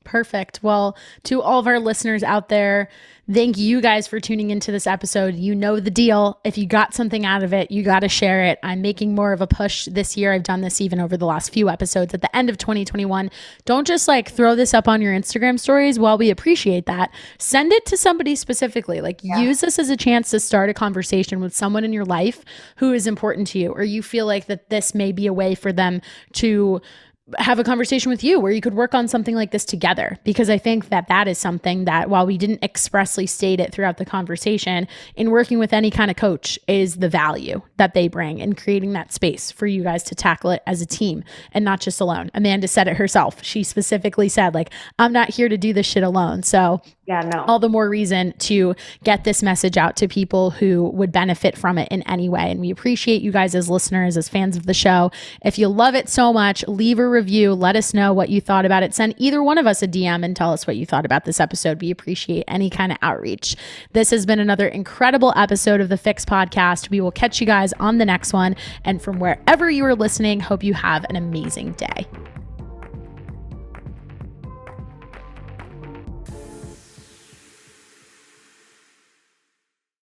Perfect. Well, to all of our listeners out there, thank you guys for tuning into this episode. You know the deal. If you got something out of it, you got to share it. I'm making more of a push this year. I've done this even over the last few episodes at the end of 2021. Don't just throw this up on your Instagram stories. While we appreciate that, send it to somebody specifically. Use this as a chance to start a conversation with someone in your life who is important to you, or you feel like that this may be a way for them to have a conversation with you where you could work on something like this together. Because I think that is something that, while we didn't expressly state it throughout the conversation, in working with any kind of coach is the value that they bring, and creating that space for you guys to tackle it as a team and not just alone. Amanda said it herself. She specifically said, I'm not here to do this shit alone. So all the more reason to get this message out to people who would benefit from it in any way. And we appreciate you guys as listeners, as fans of the show. If you love it so much, leave a review. Let us know what you thought about it. Send either one of us a DM and tell us what you thought about this episode. We appreciate any kind of outreach. This has been another incredible episode of the FYX podcast. We will catch you guys on the next one. And from wherever you are listening, hope you have an amazing day.